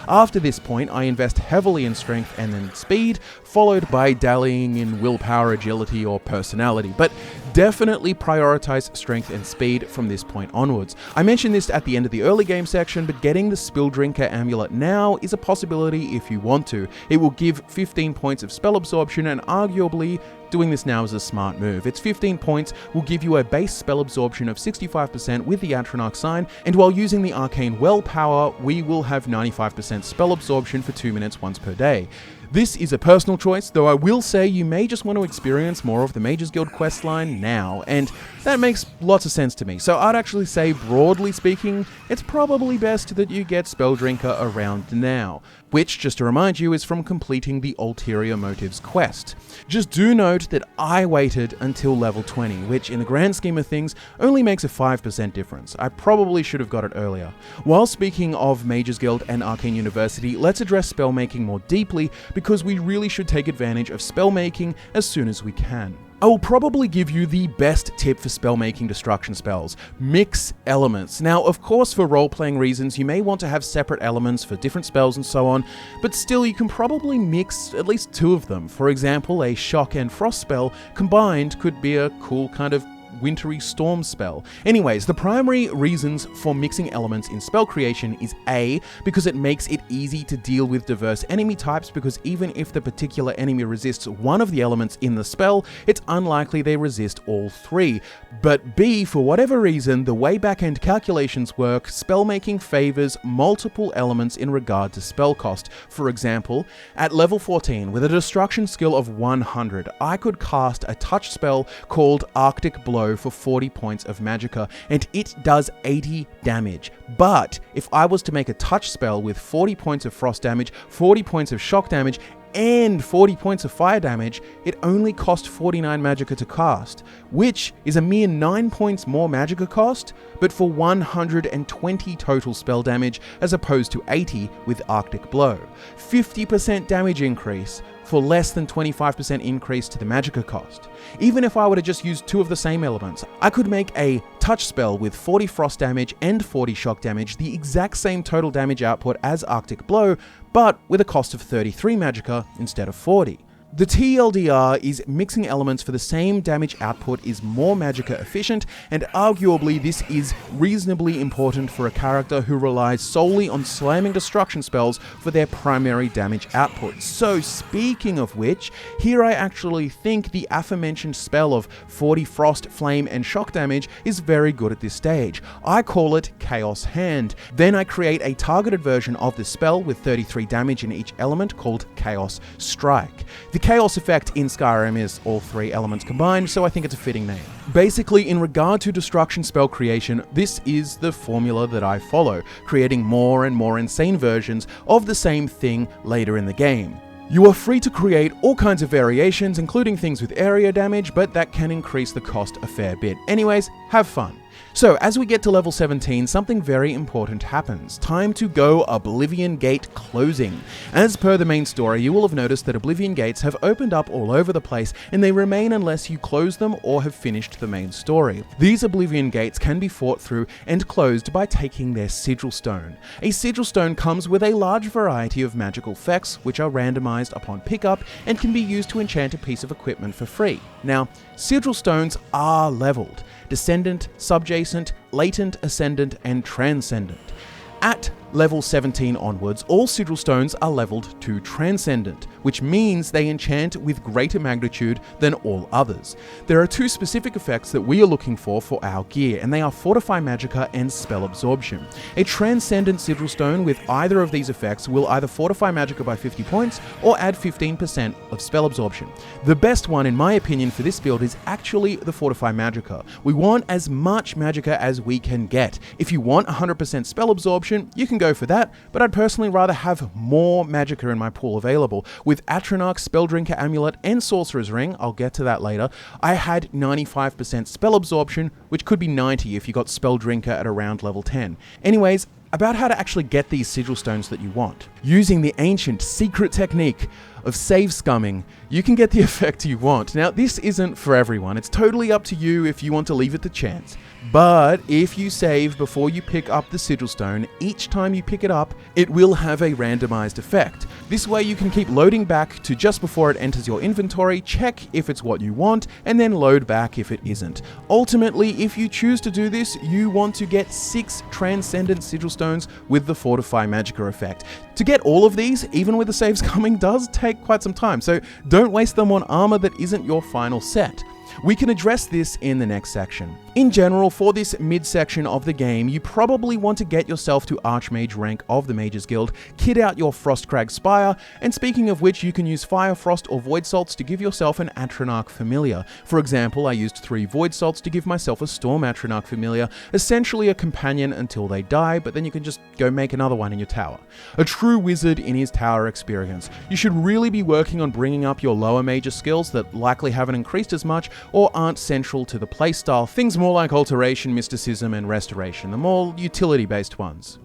After this point, I invest heavily in strength and then speed, followed by dallying in willpower, agility, or personality, but definitely prioritize strength and speed from this point onwards. I mentioned this at the end of the early game section, but getting the Spelldrinker Amulet now is a possibility if you want to. It will give 15 points of spell absorption and arguably doing this now is a smart move. Its 15 points will give you a base spell absorption of 65% with the Atronach sign, and while using the Arcane Well power, we will have 95% spell absorption for 2 minutes once per day. This is a personal choice, though I will say you may just want to experience more of the Mages Guild questline now, and that makes lots of sense to me. So I'd actually say, broadly speaking, it's probably best that you get Spelldrinker around now, which, just to remind you, is from completing the Ulterior Motives quest. Just do note that I waited until level 20, which in the grand scheme of things only makes a 5% difference. I probably should have got it earlier. While speaking of Mages Guild and Arcane University, let's address spellmaking more deeply, because we really should take advantage of spellmaking as soon as we can. I will probably give you the best tip for spellmaking destruction spells: mix elements. Now, of course, for role-playing reasons, you may want to have separate elements for different spells and so on, but still you can probably mix at least 2 of them. For example, a shock and frost spell combined could be a cool kind of wintry storm spell. Anyways, the primary reasons for mixing elements in spell creation is A, because it makes it easy to deal with diverse enemy types, because even if the particular enemy resists one of the elements in the spell, it's unlikely they resist all 3. But B, for whatever reason, the way back-end calculations work, spellmaking favors multiple elements in regard to spell cost. For example, at level 14, with a destruction skill of 100, I could cast a touch spell called Arctic Blow for 40 points of Magicka, and it does 80 damage. But if I was to make a touch spell with 40 points of frost damage, 40 points of shock damage, and 40 points of fire damage, it only cost 49 Magicka to cast, which is a mere 9 points more Magicka cost, but for 120 total spell damage as opposed to 80 with Arctic Blow. 50% damage increase for less than 25% increase to the Magicka cost. Even if I were to just use 2 of the same elements, I could make a touch spell with 40 frost damage and 40 shock damage, the exact same total damage output as Arctic Blow, but with a cost of 33 Magicka instead of 40. The TLDR is mixing elements for the same damage output is more Magicka efficient, and arguably this is reasonably important for a character who relies solely on slamming destruction spells for their primary damage output. So speaking of which, here I actually think the aforementioned spell of 40 frost, flame and shock damage is very good at this stage. I call it Chaos Hand. Then I create a targeted version of this spell with 33 damage in each element called Chaos Strike. The Chaos effect in Skyrim is all 3 elements combined, so I think it's a fitting name. Basically, in regard to destruction spell creation, this is the formula that I follow, creating more and more insane versions of the same thing later in the game. You are free to create all kinds of variations, including things with area damage, but that can increase the cost a fair bit. Anyways, have fun. So, as we get to level 17, something very important happens. Time to go Oblivion Gate closing. As per the main story, you will have noticed that Oblivion Gates have opened up all over the place, and they remain unless you close them or have finished the main story. These Oblivion Gates can be fought through and closed by taking their Sigil Stone. A Sigil Stone comes with a large variety of magical effects, which are randomized upon pickup and can be used to enchant a piece of equipment for free. Now, Sigil Stones are leveled: Descendant, Subjacent, Latent, Ascendant, and Transcendent. At level 17 onwards, all Sigil Stones are leveled to Transcendent, which means they enchant with greater magnitude than all others. There are 2 specific effects that we are looking for our gear, and they are Fortify Magicka and Spell Absorption. A Transcendent Sigil Stone with either of these effects will either Fortify Magicka by 50 points or add 15% of Spell Absorption. The best one, in my opinion, for this build is actually the Fortify Magicka. We want as much Magicka as we can get. If you want 100% Spell Absorption, you can go for that, but I'd personally rather have more Magicka in my pool available. With Atronach, Spelldrinker Amulet, and Sorcerer's Ring, I'll get to that later, I had 95% Spell Absorption, which could be 90 if you got Spelldrinker at around level 10. Anyways, about how to actually get these Sigil Stones that you want. Using the ancient secret technique of save scumming, you can get the effect you want. Now, this isn't for everyone. It's totally up to you if you want to leave it to chance. But if you save before you pick up the Sigil Stone, each time you pick it up, it will have a randomized effect. This way you can keep loading back to just before it enters your inventory, check if it's what you want, and then load back if it isn't. Ultimately, if you choose to do this, you want to get 6 Transcendent Sigil Stones with the Fortify Magicka effect. To get all of these, even with the saves coming, does take take quite some time, so don't waste them on armor that isn't your final set. We can address this in the next section. In general, for this mid-section of the game, you probably want to get yourself to Archmage rank of the Mages Guild, kit out your Frostcrag Spire, and speaking of which, you can use Fire, Frost, or Void Salts to give yourself an Atronach Familiar. For example, I used 3 Void Salts to give myself a Storm Atronach Familiar, essentially a companion until they die, but then you can just go make another one in your tower. A true wizard in his tower experience. You should really be working on bringing up your lower major skills that likely haven't increased as much, or aren't central to the playstyle, things more like Alteration, Mysticism, and Restoration, the more utility-based ones.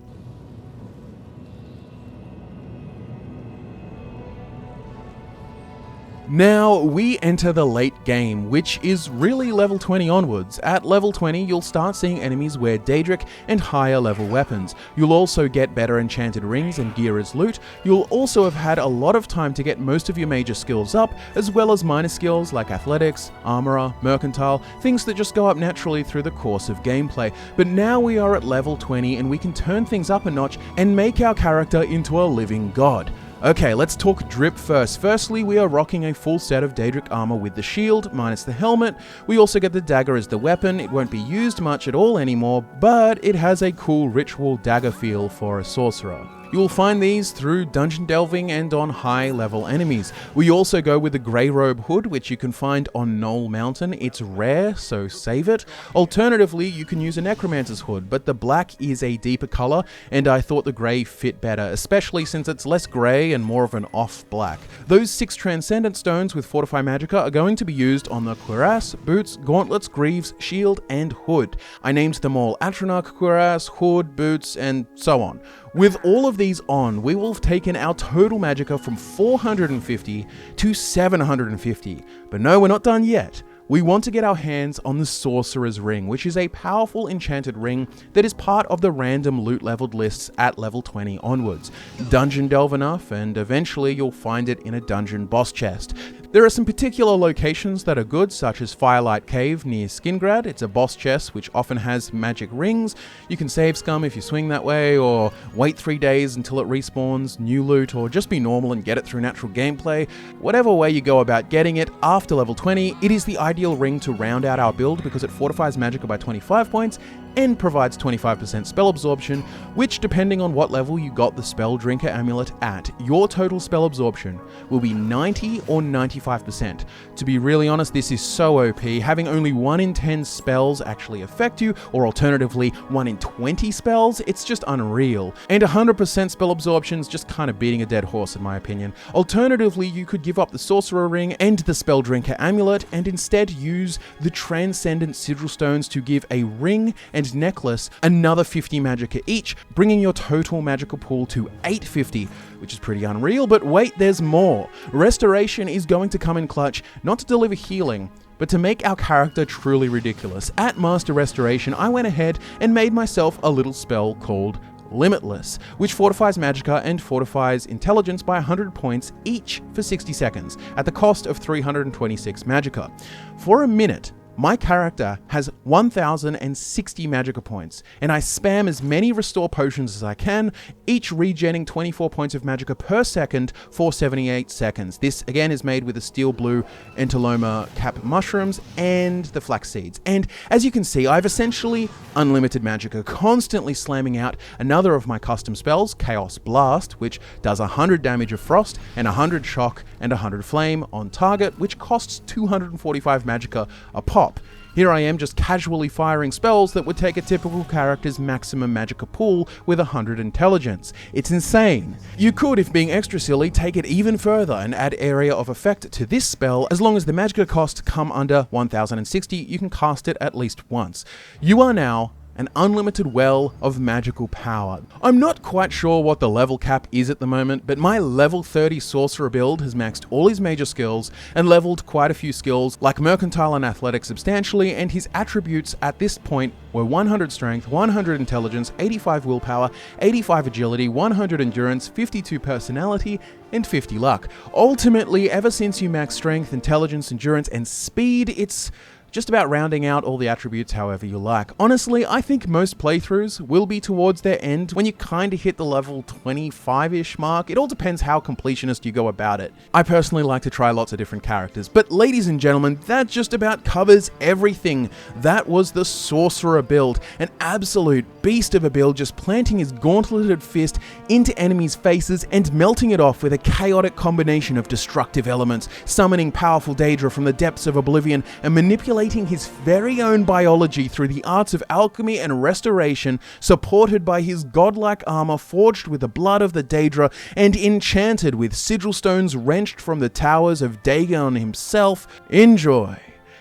Now, we enter the late game, which is really level 20 onwards. At level 20, you'll start seeing enemies wear Daedric and higher level weapons. You'll also get better enchanted rings and gear as loot. You'll also have had a lot of time to get most of your major skills up, as well as minor skills like Athletics, Armorer, Mercantile, things that just go up naturally through the course of gameplay. But now we are at level 20 and we can turn things up a notch and make our character into a living god. Okay, let's talk drip first. Firstly, we are rocking a full set of Daedric armor with the shield, minus the helmet. We also get the dagger as the weapon. It won't be used much at all anymore, but it has a cool ritual dagger feel for a sorcerer. You will find these through dungeon delving and on high level enemies. We also go with the Grey Robe hood, which you can find on Knoll Mountain. It's rare, so save it. Alternatively, you can use a Necromancer's hood, but the black is a deeper color, and I thought the grey fit better, especially since it's less grey and more of an off black. Those 6 Transcendent Stones with Fortify Magicka are going to be used on the cuirass, boots, gauntlets, greaves, shield, and hood. I named them all Atronach, cuirass, hood, boots, and so on. With all of these on, we will have taken our total Magicka from 450 to 750. But no, we're not done yet. We want to get our hands on the Sorcerer's Ring, which is a powerful enchanted ring that is part of the random loot leveled lists at level 20 onwards. Dungeon delve enough, and eventually you'll find it in a dungeon boss chest. There are some particular locations that are good, such as Firelight Cave near Skingrad. It's a boss chest which often has magic rings. You can save scum if you swing that way, or wait 3 days until it respawns, new loot, or just be normal and get it through natural gameplay. Whatever way you go about getting it, after level 20, it is the ideal ring to round out our build because it fortifies Magicka by 25 points and provides 25% spell absorption, which, depending on what level you got the Spelldrinker Amulet at, your total spell absorption will be 90 or 95%. To be really honest, this is so OP, having only 1 in 10 spells actually affect you, or alternatively 1 in 20 spells, it's just unreal. And 100% spell absorption is just kind of beating a dead horse in my opinion. Alternatively, you could give up the Sorcerer Ring and the Spelldrinker Amulet and instead use the Transcendent Sigil Stones to give a ring and necklace another 50 Magicka each, bringing your total Magicka pool to 850, which is pretty unreal, but wait, there's more. Restoration is going to come in clutch, not to deliver healing, but to make our character truly ridiculous. At Master Restoration, I went ahead and made myself a little spell called Limitless, which fortifies Magicka and fortifies Intelligence by 100 points each for 60 seconds, at the cost of 326 Magicka. For a minute, my character has 1,060 Magicka points, and I spam as many restore potions as I can, each regenning 24 points of Magicka per second for 78 seconds. This again is made with the steel blue Entaloma cap mushrooms and the flax seeds. And as you can see, I've essentially unlimited Magicka, constantly slamming out another of my custom spells, Chaos Blast, which does 100 damage of frost and 100 shock and 100 flame on target, which costs 245 Magicka a pop. Here I am just casually firing spells that would take a typical character's maximum Magicka pool with 100 intelligence. It's insane. You could, if being extra silly, take it even further and add area of effect to this spell. As long as the Magicka costs come under 1060, you can cast it at least once. You are now an unlimited well of magical power. I'm not quite sure what the level cap is at the moment, but my level 30 Sorcerer Build has maxed all his major skills and leveled quite a few skills like Mercantile and Athletics substantially, and his attributes at this point were 100 Strength, 100 Intelligence, 85 Willpower, 85 Agility, 100 Endurance, 52 Personality, and 50 Luck. Ultimately, ever since you max Strength, Intelligence, Endurance, and Speed, it's just about rounding out all the attributes however you like. Honestly, I think most playthroughs will be towards their end when you kind of hit the level 25-ish mark. It all depends how completionist you go about it. I personally like to try lots of different characters, but ladies and gentlemen, that just about covers everything. That was the Sorcerer build, an absolute beast of a build, just planting his gauntleted fist into enemies' faces and melting it off with a chaotic combination of destructive elements, summoning powerful Daedra from the depths of Oblivion and manipulating his very own biology through the arts of alchemy and restoration, supported by his godlike armor forged with the blood of the Daedra and enchanted with Sigil stones wrenched from the towers of Dagon himself. Enjoy!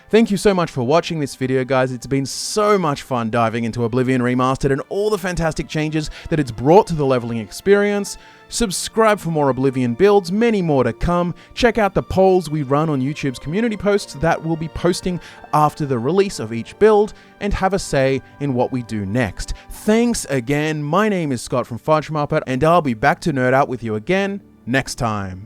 Thank you so much for watching this video, guys. It's been so much fun diving into Oblivion Remastered and all the fantastic changes that it's brought to the leveling experience. Subscribe for more Oblivion builds, many more to come. Check out the polls we run on YouTube's community posts that we'll be posting after the release of each build, and have a say in what we do next. Thanks again. My name is Scott from Fudge Muppet, and I'll be back to nerd out with you again next time.